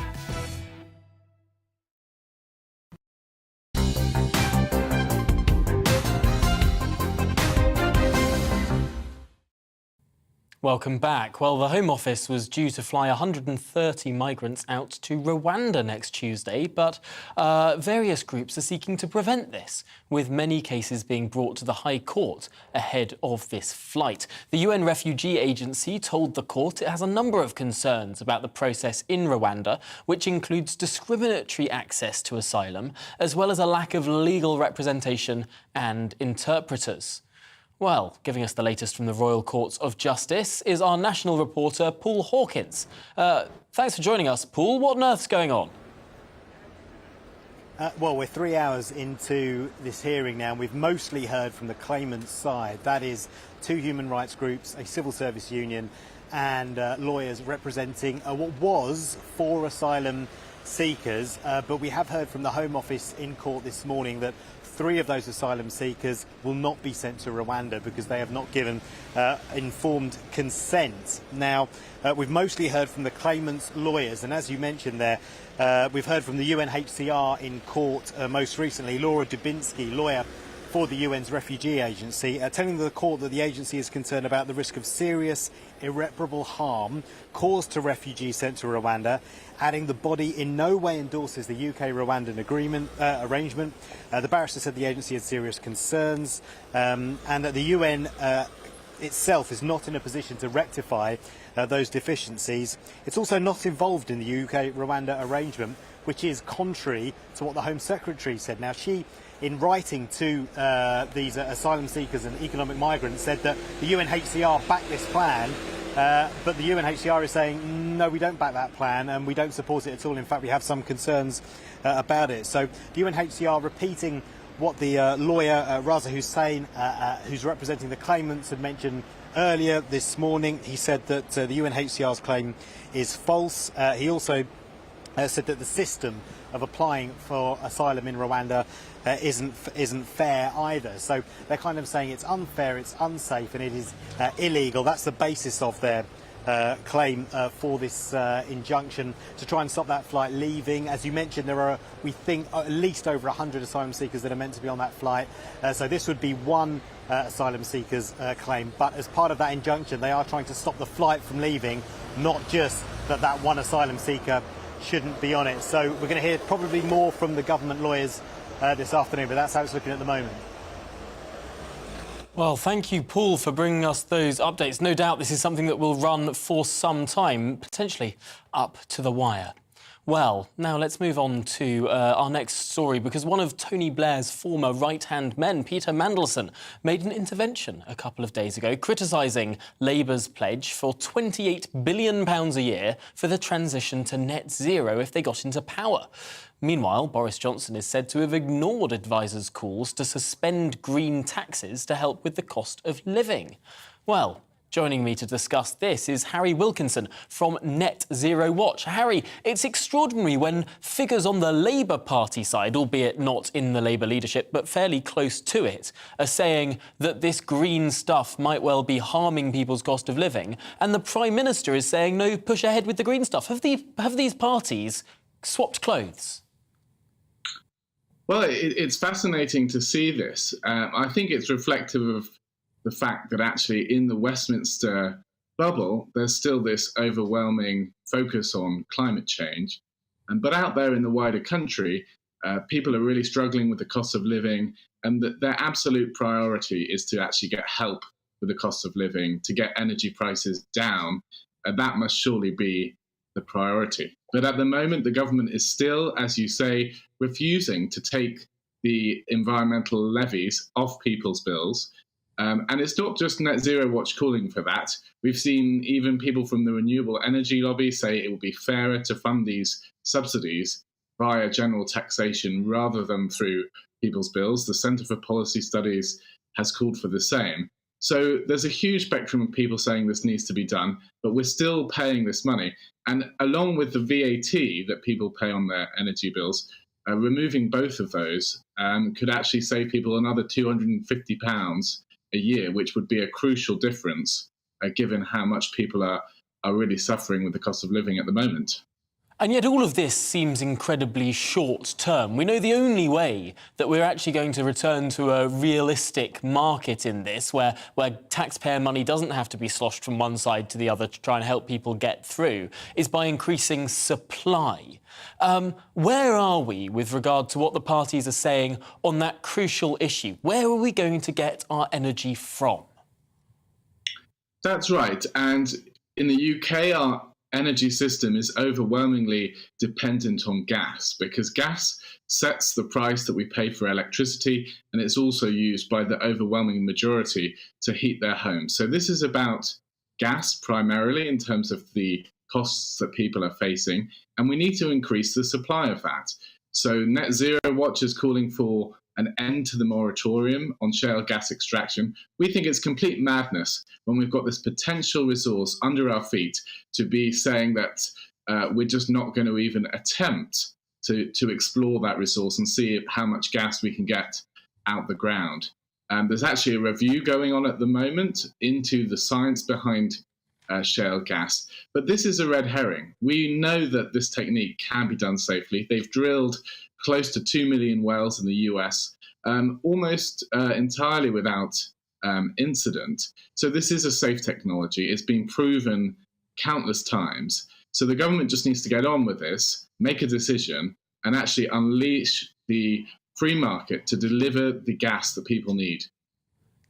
Welcome back. Well, the Home Office was due to fly 130 migrants out to Rwanda next Tuesday, but various groups are seeking to prevent this, with many cases being brought to the High Court ahead of this flight. The UN Refugee Agency told the court it has a number of concerns about the process in Rwanda, which includes discriminatory access to asylum, as well as a lack of legal representation and interpreters. Well, giving us the latest from the Royal Courts of Justice is our national reporter, Paul Hawkins. Thanks for joining us, Paul. What on earth's going on? Well, we're 3 hours into this hearing now, and we've mostly heard from the claimant's side. That is 2 human rights groups, a civil service union, and lawyers representing what was 4 asylum seekers. But we have heard from the Home Office in court this morning that 3 of those asylum seekers will not be sent to Rwanda because they have not given informed consent. Now, we've mostly heard from the claimant's lawyers, and as you mentioned there, we've heard from the UNHCR in court most recently, Laura Dubinsky, lawyer for the UN's refugee agency, telling the court that the agency is concerned about the risk of serious, irreparable harm caused to refugees sent to Rwanda, adding the body in no way endorses the UK-Rwandan arrangement. The barrister said the agency had serious concerns and that the UN itself is not in a position to rectify those deficiencies. It's also not involved in the UK-Rwanda arrangement, which is contrary to what the Home Secretary said. Now, she, in writing to these asylum seekers and economic migrants, said that the UNHCR backed this plan, but the UNHCR is saying, no, we don't back that plan and we don't support it at all. In fact, we have some concerns about it. So the UNHCR repeating what the lawyer, Raza Hussein, who's representing the claimants, had mentioned earlier this morning. He said that the UNHCR's claim is false. He also said that the system of applying for asylum in Rwanda isn't fair either. So they're kind of saying it's unfair, it's unsafe, and it is illegal. That's the basis of their claim for this injunction to try and stop that flight leaving. As you mentioned, there are, we think, at least over 100 asylum seekers that are meant to be on that flight. So this would be one asylum seeker's claim. But as part of that injunction, they are trying to stop the flight from leaving, not just that one asylum seeker shouldn't be on it. So we're going to hear probably more from the government lawyers this afternoon, but that's how it's looking at the moment. Well, thank you, Paul, for bringing us those updates. No doubt this is something that will run for some time, potentially up to the wire. Well, now let's move on to our next story, because one of Tony Blair's former right-hand men, Peter Mandelson, made an intervention a couple of days ago criticising Labour's pledge for £28 billion a year for the transition to net zero if they got into power. Meanwhile, Boris Johnson is said to have ignored advisers' calls to suspend green taxes to help with the cost of living. Well, joining me to discuss this is Harry Wilkinson from Net Zero Watch. Harry, it's extraordinary when figures on the Labour Party side, albeit not in the Labour leadership, but fairly close to it, are saying that this green stuff might well be harming people's cost of living, and the Prime Minister is saying, no, push ahead with the green stuff. Have these parties swapped clothes? Well, it's fascinating to see this. I think it's reflective of the fact that actually in the Westminster bubble, there's still this overwhelming focus on climate change. But out there in the wider country, People are really struggling with the cost of living, and their absolute priority is to actually get help with the cost of living, to get energy prices down. That must surely be the priority. But at the moment, the government is still, as you say, refusing to take the environmental levies off people's bills. And it's not just Net Zero Watch calling for that. We've seen even people from the renewable energy lobby say it would be fairer to fund these subsidies via general taxation rather than through people's bills. The Centre for Policy Studies has called for the same. So there's a huge spectrum of people saying this needs to be done, but we're still paying this money. And along with the VAT that people pay on their energy bills, removing both of those could actually save people another £250 a year, which would be a crucial difference given how much people are really suffering with the cost of living at the moment. And yet all of this seems incredibly short term. We know the only way that we're actually going to return to a realistic market in this, where taxpayer money doesn't have to be sloshed from one side to the other to try and help people get through, is by increasing supply. Where are we with regard to what the parties are saying on that crucial issue? Where are we going to get our energy from? That's right. And in the UK, our energy system is overwhelmingly dependent on gas, because gas sets the price that we pay for electricity, and it's also used by the overwhelming majority to heat their homes. So this is about gas primarily in terms of the costs that people are facing, and we need to increase the supply of that. So Net Zero Watch is calling for an end to the moratorium on shale gas extraction. We think it's complete madness when we've got this potential resource under our feet to be saying that we're just not going to even attempt to explore that resource and see how much gas we can get out the ground. There's actually a review going on at the moment into the science behind shale gas, but this is a red herring. We know that this technique can be done safely. They've drilled close to 2 million wells in the US, almost entirely without incident. So this is a safe technology. It's been proven countless times. So the government just needs to get on with this, make a decision, and actually unleash the free market to deliver the gas that people need.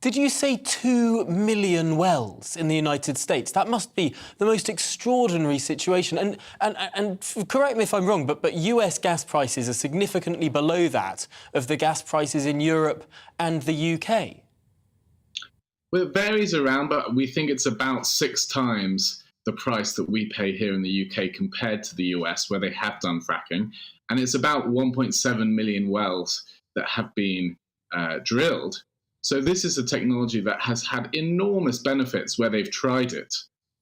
Did you say 2 million wells in the United States? That must be the most extraordinary situation. And correct me if I'm wrong, but US gas prices are significantly below that of the gas prices in Europe and the UK. Well, it varies around, but we think it's about 6 times the price that we pay here in the UK compared to the US, where they have done fracking. And it's about 1.7 million wells that have been drilled. So this is a technology that has had enormous benefits where they've tried it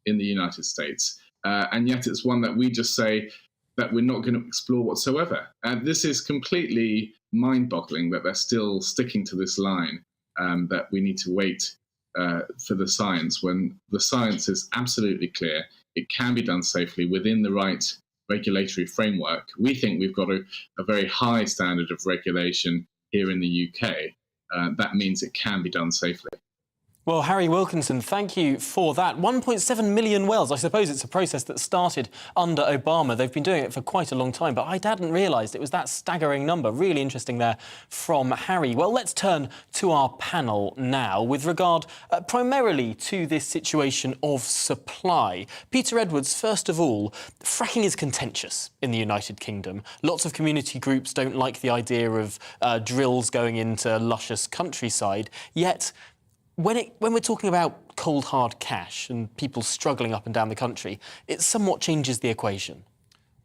in the United States. And yet it's one that we just say that we're not going to explore whatsoever. And this is completely mind-boggling that they're still sticking to this line, that we need to wait for the science, when the science is absolutely clear. It can be done safely within the right regulatory framework. We think we've got a very high standard of regulation here in the UK. That means it can be done safely. Well, Harry Wilkinson, thank you for that. 1.7 million wells. I suppose it's a process that started under Obama. They've been doing it for quite a long time, but I hadn't realised it was that staggering number. Really interesting there from Harry. Well, let's turn to our panel now with regard primarily to this situation of supply. Peter Edwards, first of all, fracking is contentious in the United Kingdom. Lots of community groups don't like the idea of drills going into luscious countryside, yet when we're talking about cold, hard cash and people struggling up and down the country, it somewhat changes the equation.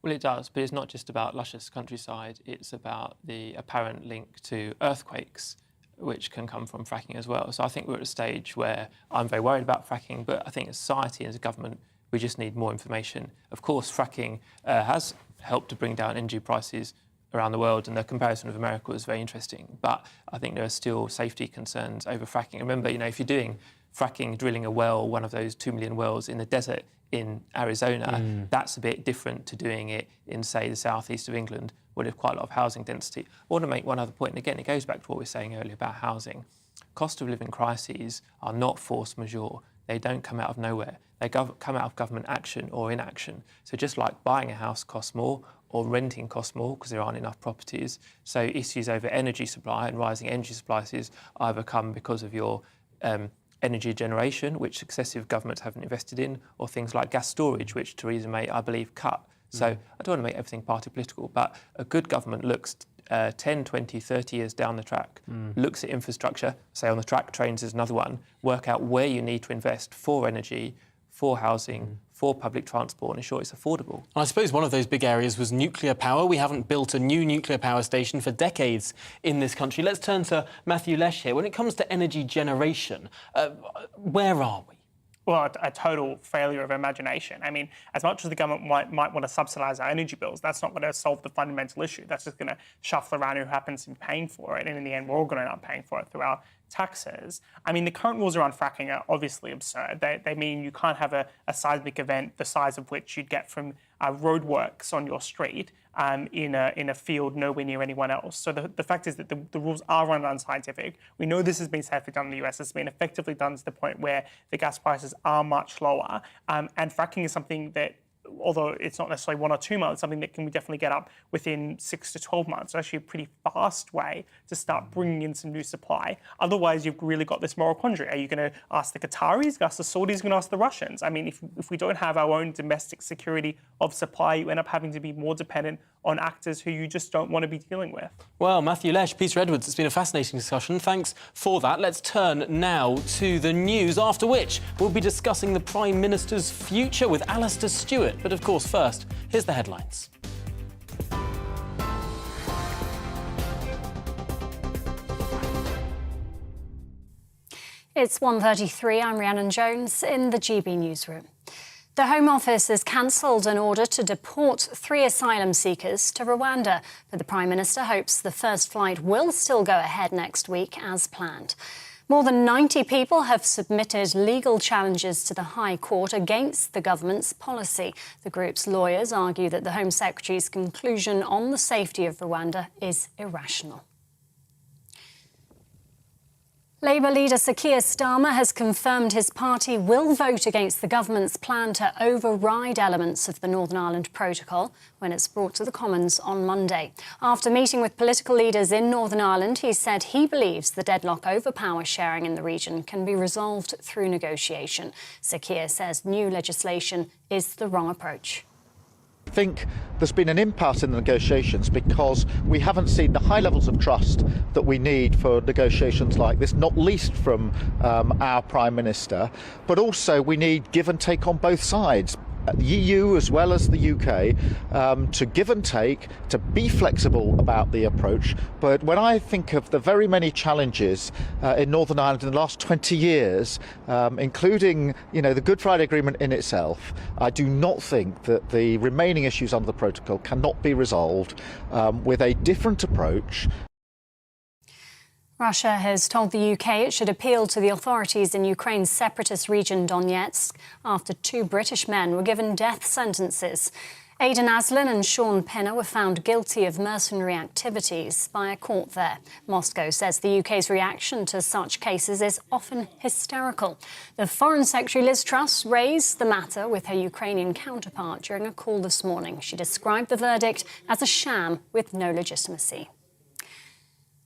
Well, it does, but it's not just about luscious countryside. It's about the apparent link to earthquakes, which can come from fracking as well. So I think we're at a stage where I'm very worried about fracking, but I think as society and as a government, we just need more information. Of course, fracking has helped to bring down energy prices around the world, and the comparison with America was very interesting. But I think there are still safety concerns over fracking. Remember, if you're doing fracking, drilling a well, one of those 2 million wells in the desert in Arizona, that's a bit different to doing it in, say, the southeast of England, where there's quite a lot of housing density. I want to make one other point, and again, it goes back to what we were saying earlier about housing. Cost of living crises are not force majeure. They don't come out of nowhere. They come out of government action or inaction. So just like buying a house costs more or renting costs more because there aren't enough properties. So issues over energy supply and rising energy prices either come because of your energy generation, which successive governments haven't invested in, or things like gas storage, which Theresa May, I believe, cut. So I don't want to make everything party political, but a good government looks 10, 20, 30 years down the track, looks at infrastructure, say on the track, trains is another one, work out where you need to invest for energy, for housing, for public transport, and ensure it's affordable. I suppose one of those big areas was nuclear power. We haven't built a new nuclear power station for decades in this country. Let's turn to Matthew Lesh here. When it comes to energy generation, where are we? Well, a total failure of imagination. I mean, as much as the government might want to subsidise our energy bills, that's not going to solve the fundamental issue. That's just going to shuffle around who happens to be paying for it. And in the end, we're all going to end up paying for it through our taxes. I mean, the current rules around fracking are obviously absurd. They mean you can't have a seismic event the size of which you'd get from roadworks on your street in a field nowhere near anyone else. So the fact is that the rules are unscientific. We know this has been safely done in the US. It's been effectively done to the point where the gas prices are much lower. And fracking is something that, although it's not necessarily 1 or 2 months, something that can definitely get up within 6 to 12 months. It's actually a pretty fast way to start bringing in some new supply. Otherwise, you've really got this moral quandary. Are you going to ask the Qataris, ask the Saudis, going to ask the Russians? I mean, if we don't have our own domestic security of supply, you end up having to be more dependent on actors who you just don't want to be dealing with. Well, Matthew Lesh, Peter Edwards, it's been a fascinating discussion. Thanks for that. Let's turn now to the news, after which we'll be discussing the Prime Minister's future with Alistair Stewart. But of course, first, here's the headlines. It's 1:33. I'm Rhiannon Jones in the GB newsroom. The Home Office has cancelled an order to deport 3 asylum seekers to Rwanda, but the Prime Minister hopes the first flight will still go ahead next week as planned. More than 90 people have submitted legal challenges to the High Court against the government's policy. The group's lawyers argue that the Home Secretary's conclusion on the safety of Rwanda is irrational. Labour leader Sir Keir Starmer has confirmed his party will vote against the government's plan to override elements of the Northern Ireland Protocol when it's brought to the Commons on Monday. After meeting with political leaders in Northern Ireland, he said he believes the deadlock over power sharing in the region can be resolved through negotiation. Sir Keir says new legislation is the wrong approach. I think there's been an impasse in the negotiations because we haven't seen the high levels of trust that we need for negotiations like this, not least from our Prime Minister, but also we need give and take on both sides. The EU as well as the UK to give and take, to be flexible about the approach. But when I think of the very many challenges in Northern Ireland in the last 20 years, including the Good Friday Agreement in itself, I do not think that the remaining issues under the protocol cannot be resolved with a different approach. Russia has told the UK it should appeal to the authorities in Ukraine's separatist region Donetsk after 2 British men were given death sentences. Aidan Aslan and Sean Pinner were found guilty of mercenary activities by a court there. Moscow says the UK's reaction to such cases is often hysterical. The Foreign Secretary Liz Truss raised the matter with her Ukrainian counterpart during a call this morning. She described the verdict as a sham with no legitimacy.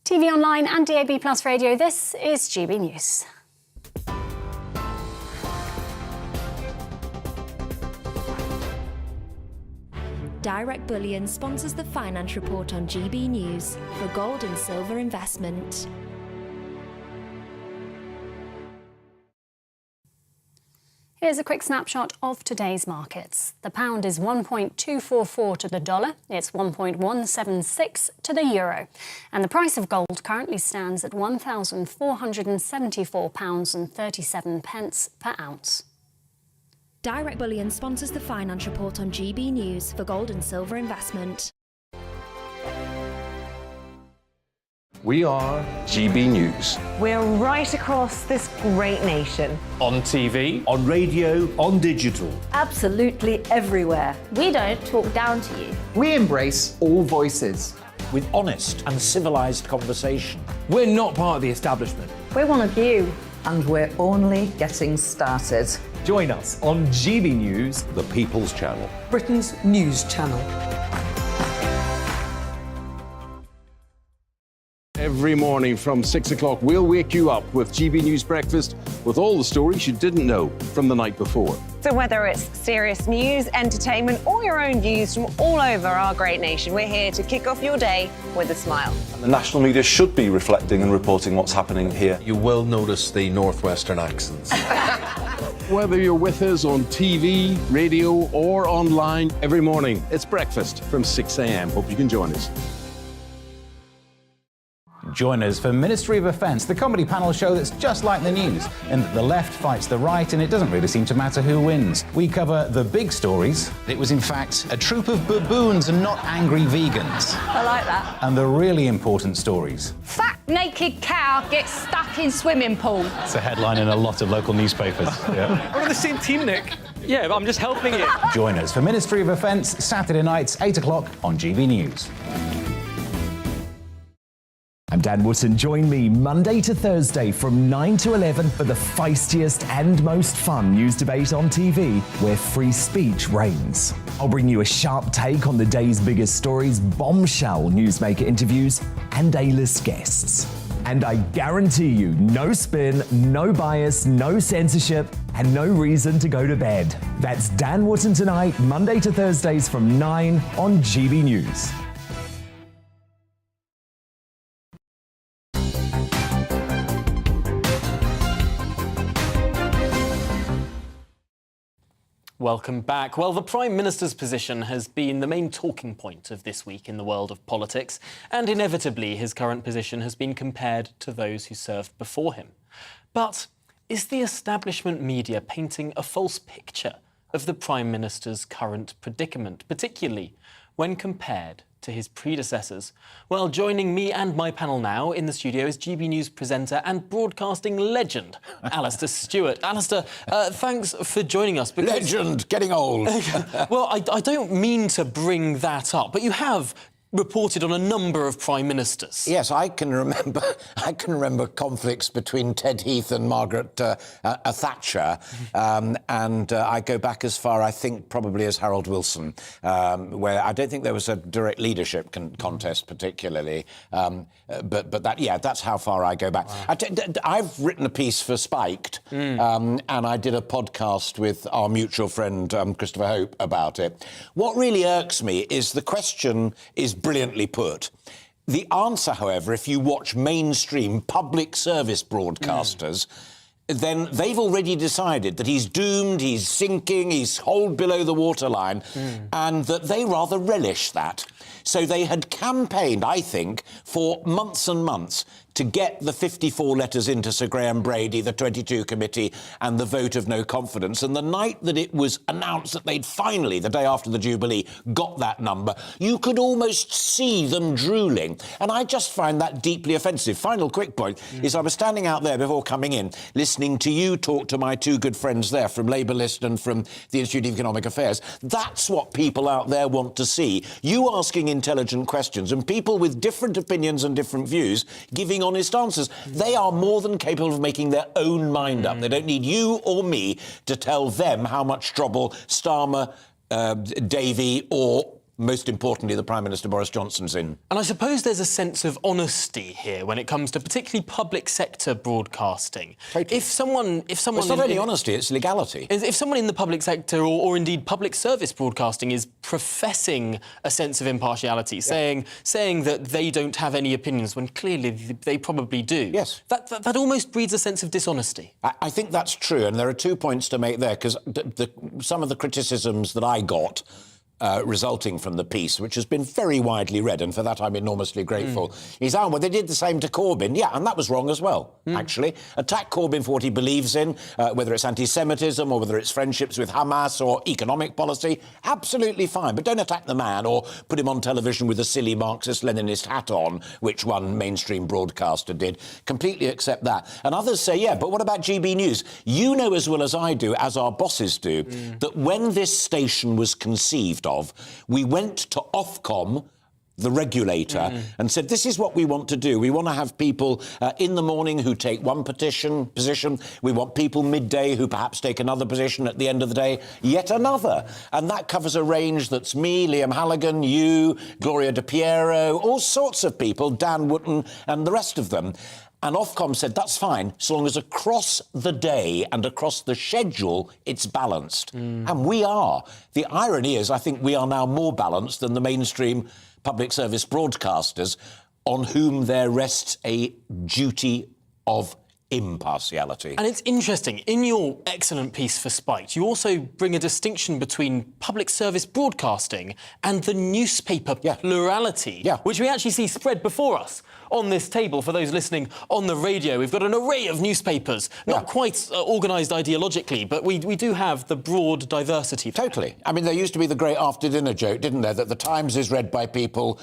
TV online and DAB+ radio, this is GB News. Direct Bullion sponsors the Finance Report on GB News for gold and silver investment. Here's a quick snapshot of today's markets. The pound is 1.244 to the dollar. It's 1.176 to the euro. And the price of gold currently stands at £1,474.37 per ounce. Direct Bullion sponsors the Finance Report on GB News for gold and silver investment. We are GB News. We're right across this great nation. On TV, on radio, on digital. Absolutely everywhere. We don't talk down to you. We embrace all voices. With honest and civilised conversation. We're not part of the establishment. We're one of you. And we're only getting started. Join us on GB News, The People's Channel. Britain's news channel. every morning from 6 o'clock. We'll wake you up with GB News Breakfast with all the stories you didn't know from the night before. So whether it's serious news, entertainment, or your own views from all over our great nation, we're here to kick off your day with a smile. And the national media should be reflecting and reporting what's happening here. You will notice the northwestern accents. Whether you're with us on TV, radio, or online every morning, it's breakfast from 6 a.m. Hope you can join us. Join us for Ministry of Offence, the comedy panel show that's just like the news, in that the left fights the right and it doesn't really seem to matter who wins. We cover the big stories. It was in fact a troop of baboons and not angry vegans. I like that. And the really important stories. Fat naked cow gets stuck in swimming pool. It's a headline in a lot of local newspapers. Yeah. We're on the same team, Nick. Yeah, but I'm just helping you. Join us for Ministry of Offence, Saturday nights, 8 o'clock on GB News. I'm Dan Wootton. Join me Monday to Thursday from 9 to 11 for the feistiest and most fun news debate on TV, where free speech reigns. I'll bring you a sharp take on the day's biggest stories, bombshell newsmaker interviews, and A-list guests. And I guarantee you, no spin, no bias, no censorship, and no reason to go to bed. That's Dan Wootton tonight, Monday to Thursdays from 9 on GB News. Welcome back. Well, the Prime Minister's position has been the main talking point of this week in the world of politics, and inevitably his current position has been compared to those who served before him. But is the establishment media painting a false picture of the Prime Minister's current predicament, particularly when compared to his predecessors? Well, joining me and my panel now in the studio is GB News presenter and broadcasting legend, Alistair Stewart. Alistair, thanks for joining us. Legend, getting old. Well, I don't mean to bring that up, but you have reported on a number of prime ministers. Yes, I can remember conflicts between Ted Heath and Margaret Thatcher, and I go back as far, I think, probably as Harold Wilson, where I don't think there was a direct leadership contest particularly, but that, yeah, that's how far I go back. Wow. I've written a piece for Spiked, and I did a podcast with our mutual friend Christopher Hope about it. What really irks me is the question is brilliantly put. The answer, however, if you watch mainstream public service broadcasters, then they've already decided that he's doomed, he's sinking, he's holed below the waterline, and that they rather relish that. So they had campaigned, I think, for months and months to get the 54 letters into Sir Graham Brady, the 22 committee, and the vote of no confidence. And the night that it was announced that they'd finally, the day after the Jubilee, got that number, you could almost see them drooling. And I just find that deeply offensive. Final quick point is I was standing out there before coming in, listening to you talk to my two good friends there from Labour List and from the Institute of Economic Affairs. That's what people out there want to see. You asking intelligent questions and people with different opinions and different views giving honest answers. They are more than capable of making their own mind up. They don't need you or me to tell them how much trouble Starmer, Davey or, most importantly, the Prime Minister Boris Johnson's in. And I suppose there's a sense of honesty here when it comes to particularly public sector broadcasting. Totally. If someone it's not only honesty, it's legality. If someone in the public sector or indeed public service broadcasting is professing a sense of impartiality, saying that they don't have any opinions when clearly they probably do. Yes. That almost breeds a sense of dishonesty. I think that's true, and there are 2 points to make there, because some of the criticisms that I got resulting from the piece, which has been very widely read, and for that I'm enormously grateful, is, well, they did the same to Corbyn. Yeah, and that was wrong as well, actually. Attack Corbyn for what he believes in, whether it's anti-Semitism or whether it's friendships with Hamas or economic policy, absolutely fine. But don't attack the man or put him on television with a silly Marxist-Leninist hat on, which one mainstream broadcaster did. Completely accept that. And others say, yeah, but what about GB News? You know as well as I do, as our bosses do, that when this station was conceived of, we went to Ofcom, the regulator, and said, this is what we want to do. We want to have people in the morning who take one position. We want people midday who perhaps take another position, at the end of the day, yet another. And that covers a range that's me, Liam Halligan, you, Gloria De Piero, all sorts of people, Dan Wootton and the rest of them. And Ofcom said, that's fine, so long as across the day and across the schedule, it's balanced. And we are. The irony is, I think we are now more balanced than the mainstream public service broadcasters, on whom there rests a duty of impartiality. And it's interesting, in your excellent piece for Spiked, you also bring a distinction between public service broadcasting and the newspaper plurality, which we actually see spread before us on this table. For those listening on the radio, we've got an array of newspapers, not quite organised ideologically, but we do have the broad diversity. Totally. I mean, there used to be the great after-dinner joke, didn't there, that the Times is read by people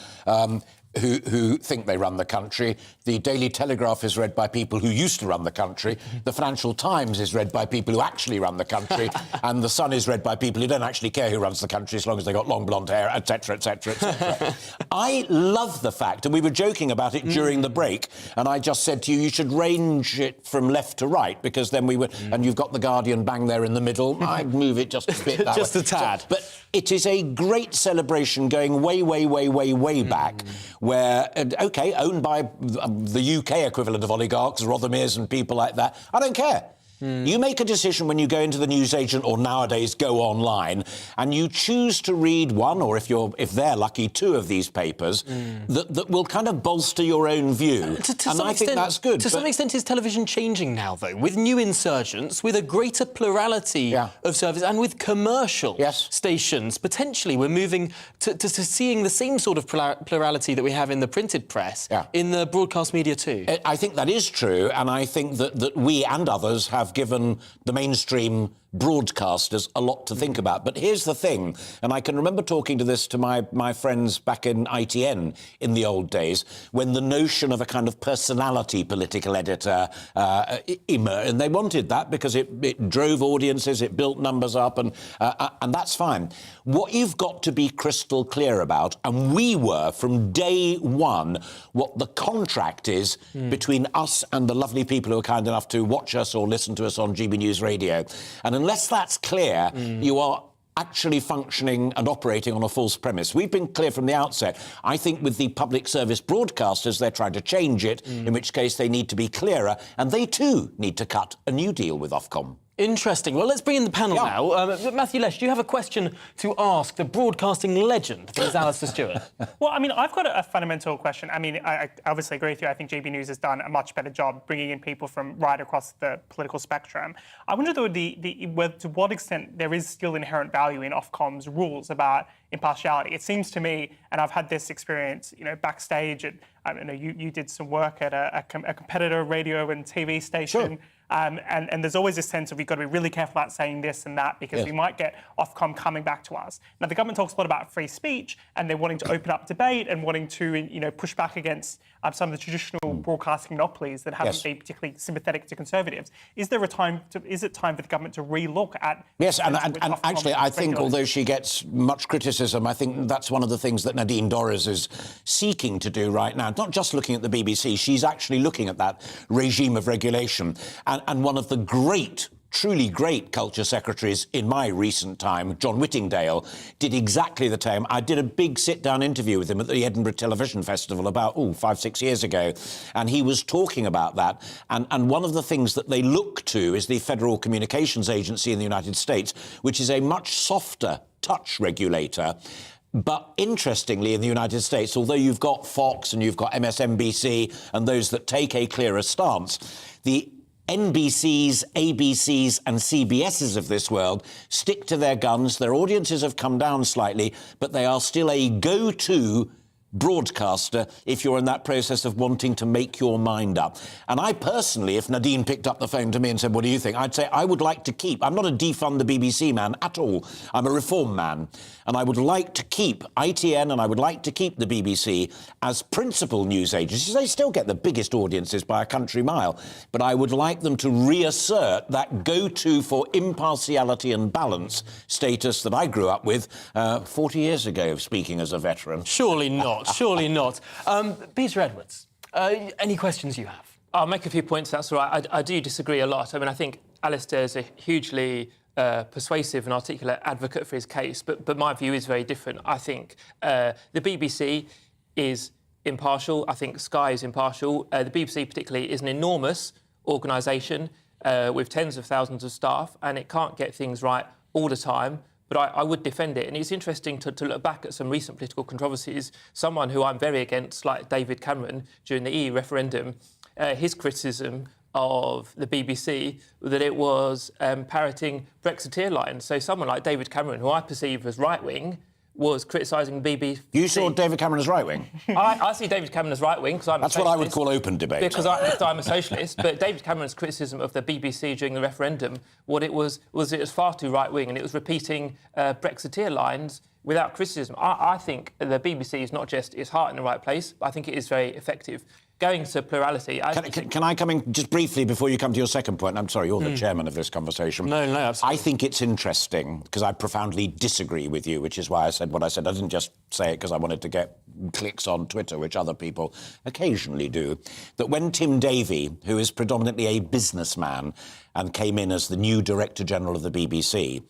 who think they run the country. The Daily Telegraph is read by people who used to run the country. The Financial Times is read by people who actually run the country. And The Sun is read by people who don't actually care who runs the country as long as they've got long blonde hair, etc., etc., etc. I love the fact, and we were joking about it during the break, and I just said to you, you should range it from left to right, because then we would... And you've got The Guardian bang there in the middle. I'd move it just a bit that just way. a tad. So, but it is a great celebration going way, way, way, way, way back, where, OK, owned by the UK equivalent of oligarchs, Rothermere's and people like that. I don't care. You make a decision when you go into the newsagent, or nowadays go online, and you choose to read one, or if they're lucky, two of these papers that will kind of bolster your own view. And I think that's good. To some extent, is television changing now, though, with new insurgents, with a greater plurality of service, and with commercial stations? Potentially, we're moving to seeing the same sort of plurality that we have in the printed press in the broadcast media too. I think that is true, and I think that we and others have given the mainstream broadcasters a lot to think about. But here's the thing, and I can remember talking to this to my friends back in ITN in the old days, when the notion of a kind of personality political editor emerged, and they wanted that because it drove audiences, it built numbers up, and that's fine. What you've got to be crystal clear about, and we were from day one, what the contract is between us and the lovely people who are kind enough to watch us or listen to us on GB News Radio. And unless that's clear, you are actually functioning and operating on a false premise. We've been clear from the outset. I think with the public service broadcasters, they're trying to change it, in which case they need to be clearer, and they too need to cut a new deal with Ofcom. Interesting. Well, let's bring in the panel now. Matthew Lesh, do you have a question to ask the broadcasting legend, Ms. Alistair Stewart? Well, I mean, I've got a fundamental question. I mean, I obviously agree with you. I think GB News has done a much better job bringing in people from right across the political spectrum. I wonder, though, to what extent there is still inherent value in Ofcom's rules about impartiality. It seems to me, and I've had this experience, backstage at, I don't know, you did some work at a competitor radio and TV station. Sure. And there's always this sense of you've got to be really careful about saying this and that, because we might get Ofcom coming back to us. Now, the government talks a lot about free speech, and they're wanting to open up debate and wanting to, push back against some of the traditional broadcasting monopolies that haven't been particularly sympathetic to Conservatives. Is it time for the government to re-look at... Yes, and actually, I think, although she gets much criticism, I think that's one of the things that Nadine Dorries is seeking to do right now. Not just looking at the BBC, she's actually looking at that regime of regulation. And one of the truly great culture secretaries in my recent time, John Whittingdale, did exactly the same. I did a big sit-down interview with him at the Edinburgh Television Festival about, 5-6 years ago, and he was talking about that. And one of the things that they look to is the Federal Communications Agency in the United States, which is a much softer touch regulator. But interestingly, in the United States, although you've got Fox and you've got MSNBC and those that take a clearer stance, the NBCs, ABCs and CBSs of this world stick to their guns. Their audiences have come down slightly, but they are still a go-to broadcaster if you're in that process of wanting to make your mind up. And I personally, if Nadine picked up the phone to me and said, what do you think? I'd say I would like to keep... I'm not a defund the BBC man at all. I'm a reform man. And I would like to keep ITN and I would like to keep the BBC as principal news agencies. They still get the biggest audiences by a country mile. But I would like them to reassert that go-to for impartiality and balance status that I grew up with 40 years ago, speaking as a veteran. Surely not. not. Surely not. Peter Edwards, any questions you have? I'll make a few points, that's all right. I do disagree a lot. I mean, I think Alistair is a hugely persuasive and articulate advocate for his case, but my view is very different. I think the BBC is impartial. I think Sky is impartial. The BBC particularly is an enormous organisation with tens of thousands of staff, and it can't get things right all the time. But I would defend it. And it's interesting to look back at some recent political controversies. Someone who I'm very against, like David Cameron, during the EU referendum, his criticism of the BBC, that it was parroting Brexiteer lines. So someone like David Cameron, who I perceive as right-wing, was criticising the BBC. You saw David Cameron as right-wing? I see David Cameron as right-wing because I'm That's what I would call open debate. Because I'm a socialist. But David Cameron's criticism of the BBC during the referendum, what it was it was far too right-wing, and it was repeating Brexiteer lines without criticism. I think the BBC is not just its heart in the right place, but I think it is very effective. Going to plurality... Can I come in just briefly before you come to your second point? I'm sorry, you're the chairman of this conversation. No, absolutely. I think it's interesting, because I profoundly disagree with you, which is why I said what I said. I didn't just say it because I wanted to get clicks on Twitter, which other people occasionally do, that when Tim Davie, who is predominantly a businessman and came in as the new Director General of the BBC,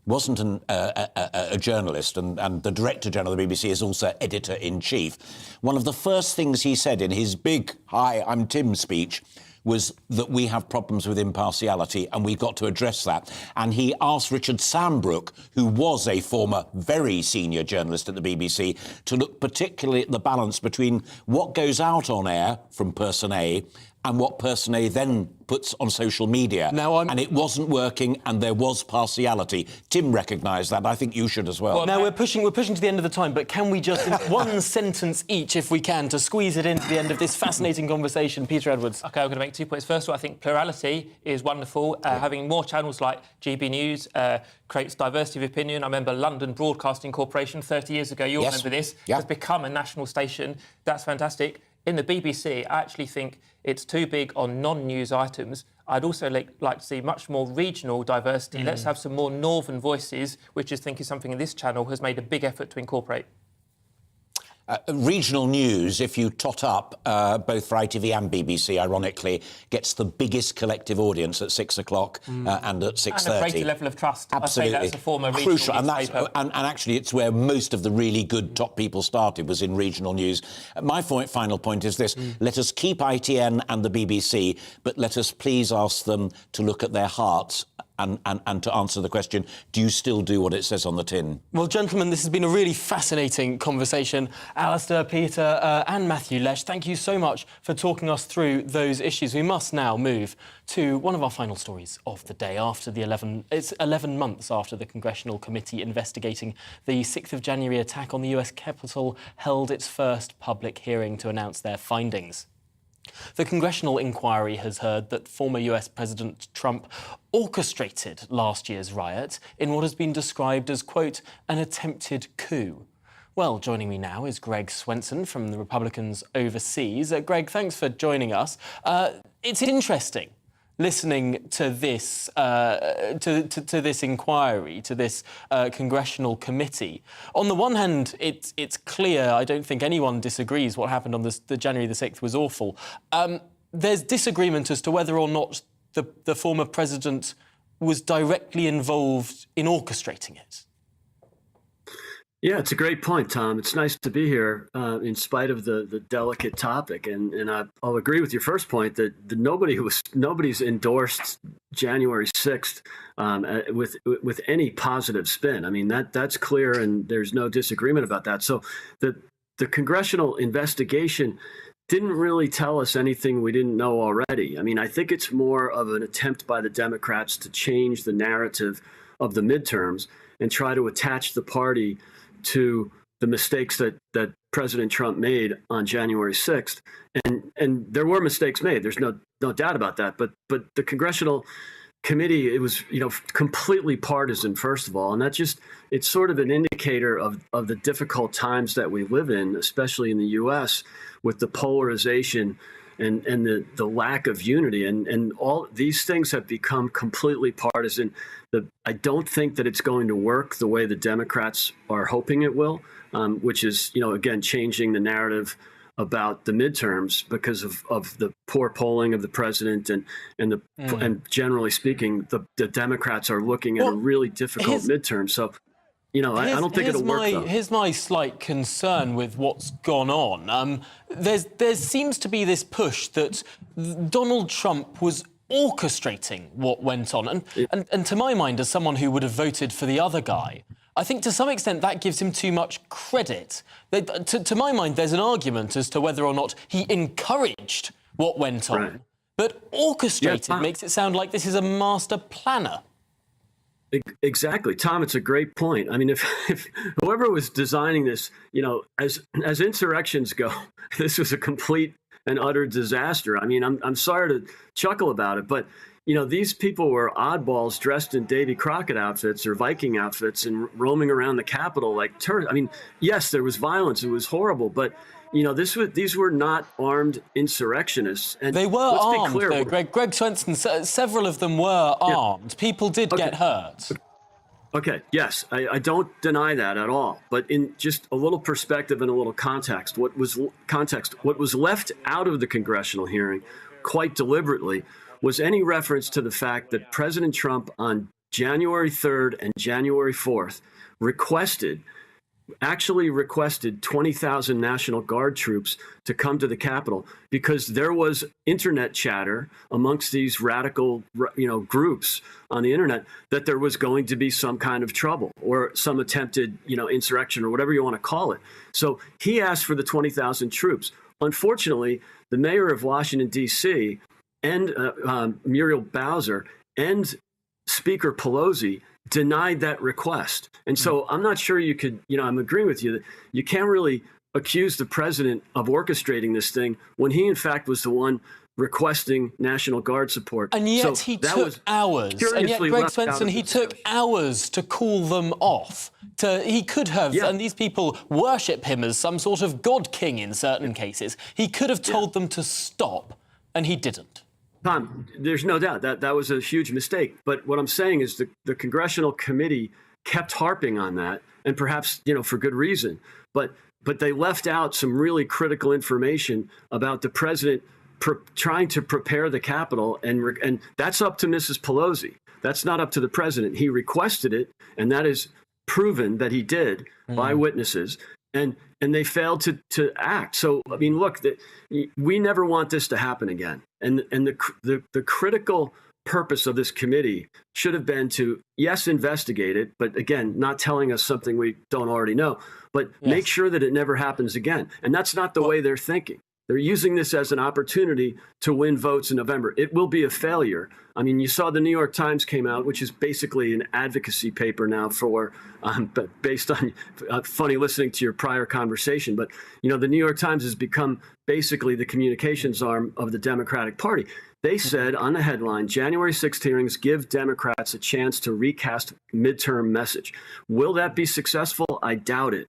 wasn't a journalist, and the Director-General of the BBC is also Editor-in-Chief. One of the first things he said in his big, "Hi, I'm Tim" speech was that we have problems with impartiality and we've got to address that. And he asked Richard Sambrook, who was a former very senior journalist at the BBC, to look particularly at the balance between what goes out on air from person A and what person A then puts on social media. And it wasn't working, and there was partiality. Tim recognised that. I think you should as well. Now we're pushing to the end of the time, but can we just, in one sentence each, if we can, to squeeze it into the end of this fascinating conversation? Peter Edwards. OK, I'm going to make 2 points. First of all, I think plurality is wonderful. Having more channels like GBNews creates diversity of opinion. I remember London Broadcasting Corporation 30 years ago, you'll remember this, has become a national station. That's fantastic. In the BBC, I actually think it's too big on non-news items. I'd also like to see much more regional diversity. Let's have some more northern voices, which I think is something this channel has made a big effort to incorporate. Regional news, if you tot up both for ITV and BBC, ironically, gets the biggest collective audience at 6 o'clock and at 6:30. And a greater level of trust. Absolutely. I say that's a former regional crucial, newspaper. and actually it's where most of the really good top people started, was in regional news. My final point is this. Let us keep ITN and the BBC, but let us please ask them to look at their hearts and to answer the question, do you still do what it says on the tin? Well, gentlemen, this has been a really fascinating conversation. Alistair, Peter and Matthew Lesh, thank you so much for talking us through those issues. We must now move to one of our final stories of the day. It's 11 months after the Congressional Committee investigating the 6th of January attack on the US Capitol held its first public hearing to announce their findings. The congressional inquiry has heard that former US President Trump orchestrated last year's riot in what has been described as, quote, an attempted coup. Well, joining me now is Greg Swenson from the Republicans overseas. Greg, thanks for joining us. It's interesting listening to this to this inquiry, to this congressional committee. On the one hand, it's clear, I don't think anyone disagrees, what happened on the January the 6th was awful. There's disagreement as to whether or not the former president was directly involved in orchestrating it. Yeah, it's a great point, Tom. It's nice to be here in spite of the delicate topic. And I'll agree with your first point that nobody's endorsed January 6th with any positive spin. I mean, that's clear, and there's no disagreement about that. So the congressional investigation didn't really tell us anything we didn't know already. I mean, I think it's more of an attempt by the Democrats to change the narrative of the midterms and try to attach the party to the mistakes that President Trump made on January 6th. And there were mistakes made. There's no doubt about that. But the congressional committee, it was, completely partisan, first of all. And it's sort of an indicator of the difficult times that we live in, especially in the U.S., with the polarization and the lack of unity, and all these things have become completely partisan. I don't think that it's going to work the way the Democrats are hoping it will, which is, again, changing the narrative about the midterms because of the poor polling of the president and generally speaking, the Democrats are looking at a really difficult midterm. So, I don't think it'll work. Here's my slight concern with what's gone on. There seems to be this push that Donald Trump was orchestrating what went on. And to my mind, as someone who would have voted for the other guy, I think to some extent that gives him too much credit. To my mind, there's an argument as to whether or not he encouraged what went on. Right. But orchestrated makes it sound like this is a master planner. Exactly, Tom. It's a great point. I mean, if whoever was designing this, as insurrections go, this was a complete and utter disaster. I mean, I'm sorry to chuckle about it, but these people were oddballs dressed in Davy Crockett outfits or Viking outfits and roaming around the Capitol like terrorists. I mean, yes, there was violence; it was horrible, but these were not armed insurrectionists. And they were armed, though, Greg Swenson. Several of them were armed. People did get hurt. Okay, yes, I don't deny that at all. But in just a little perspective and a little context, what was left out of the congressional hearing, quite deliberately, was any reference to the fact that President Trump on January 3rd and January 4th actually requested 20,000 National Guard troops to come to the Capitol because there was internet chatter amongst these radical, groups on the internet that there was going to be some kind of trouble or some attempted, insurrection or whatever you want to call it. So he asked for the 20,000 troops. Unfortunately, the mayor of Washington, D.C., and Muriel Bowser and Speaker Pelosi denied that request. And so I'm not sure you could, I'm agreeing with you that you can't really accuse the president of orchestrating this thing when he, in fact, was the one requesting National Guard support. And yet he took hours. And yet, Greg Swenson, he took hours to call them off. He could have, and these people worship him as some sort of god king in certain cases. He could have told them to stop, and he didn't. Tom, there's no doubt that was a huge mistake. But what I'm saying is the congressional committee kept harping on that, and perhaps for good reason. But they left out some really critical information about the president trying to prepare the Capitol, and that's up to Mrs. Pelosi. That's not up to the president. He requested it, and that is proven that he did by witnesses. And they failed to act. So, I mean, look, we never want this to happen again. And the critical purpose of this committee should have been to, yes, investigate it, but again, not telling us something we don't already know, but make sure that it never happens again. And that's not the way they're thinking. They're using this as an opportunity to win votes in November. It will be a failure. I mean, you saw the New York Times came out, which is basically an advocacy paper now for, based on, funny listening to your prior conversation, but, the New York Times has become basically the communications arm of the Democratic Party. They said on the headline, January 6th hearings give Democrats a chance to recast midterm message. Will that be successful? I doubt it.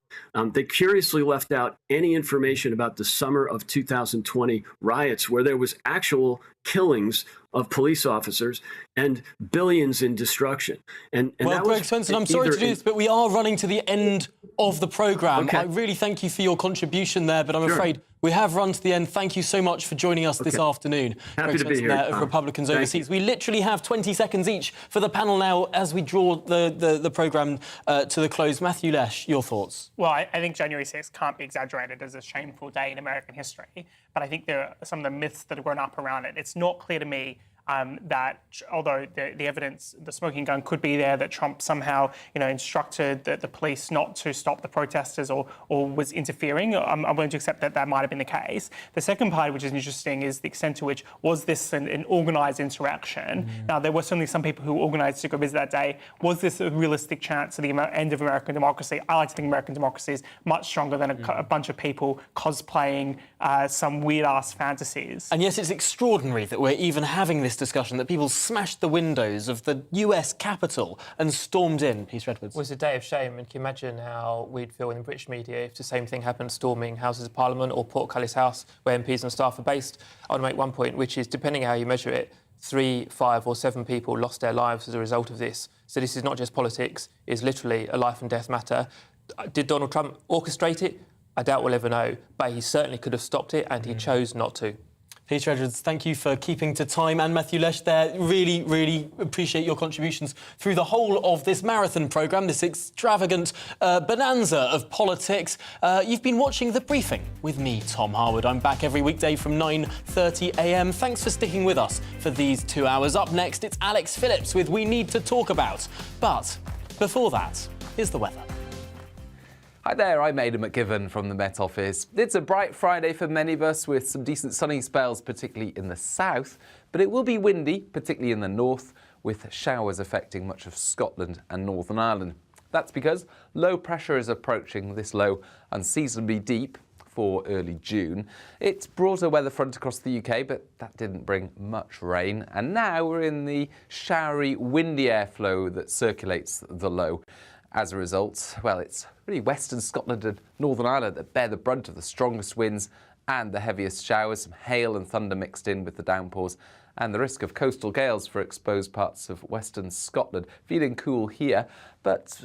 They curiously left out any information about the summer of 2020 riots where there was actual killings of police officers and billions in destruction. And well, Greg Swenson, I'm sorry to do this, but we are running to the end of the programme. Okay. I really thank you for your contribution there, but I'm afraid we have run to the end. Thank you so much for joining us this afternoon. Happy to be here, of Republicans Overseas. We literally have 20 seconds each for the panel now as we draw the programme to the close. Matthew Lesh, your thoughts? Well, I think January 6th can't be exaggerated as a shameful day in American history, but I think there are some of the myths that have grown up around it. It's not clear to me that although the evidence, the smoking gun could be there, that Trump somehow, instructed the police not to stop the protesters or was interfering. I'm willing to accept that might have been the case. The second part, which is interesting, is the extent to which was this an organised insurrection. Now, there were certainly some people who organised to go visit that day. Was this a realistic chance of the end of American democracy? I like to think American democracy is much stronger than a bunch of people cosplaying some weird-ass fantasies. And yes, it's extraordinary that we're even having this discussion, that people smashed the windows of the US Capitol and stormed in. Peter Edwards. It was a day of shame, and can you imagine how we'd feel in the British media if the same thing happened storming Houses of Parliament or Portcullis House, where MPs and staff are based? I want to make one point, which is, depending how you measure it, 3, 5 or 7 people lost their lives as a result of this. So this is not just politics, it's literally a life and death matter. Did Donald Trump orchestrate it? I doubt we'll ever know, but he certainly could have stopped it, and he chose not to. Peter Edwards, thank you for keeping to time, and Matthew Lesh there. Really, really appreciate your contributions through the whole of this marathon programme, this extravagant bonanza of politics. You've been watching The Briefing with me, Tom Harwood. I'm back every weekday from 9:30 a.m. Thanks for sticking with us for these 2 hours. Up next, it's Alex Phillips with We Need to Talk About. But before that, here's the weather. Hi there, I'm Aidan McGivern from the Met Office. It's a bright Friday for many of us with some decent sunny spells, particularly in the south, but it will be windy, particularly in the north, with showers affecting much of Scotland and Northern Ireland. That's because low pressure is approaching, this low unseasonably deep for early June. It's brought a weather front across the UK, but that didn't bring much rain. And now we're in the showery, windy airflow that circulates the low. As a result, well, it's really Western Scotland and Northern Ireland that bear the brunt of the strongest winds and the heaviest showers, some hail and thunder mixed in with the downpours, and the risk of coastal gales for exposed parts of Western Scotland. Feeling cool here, but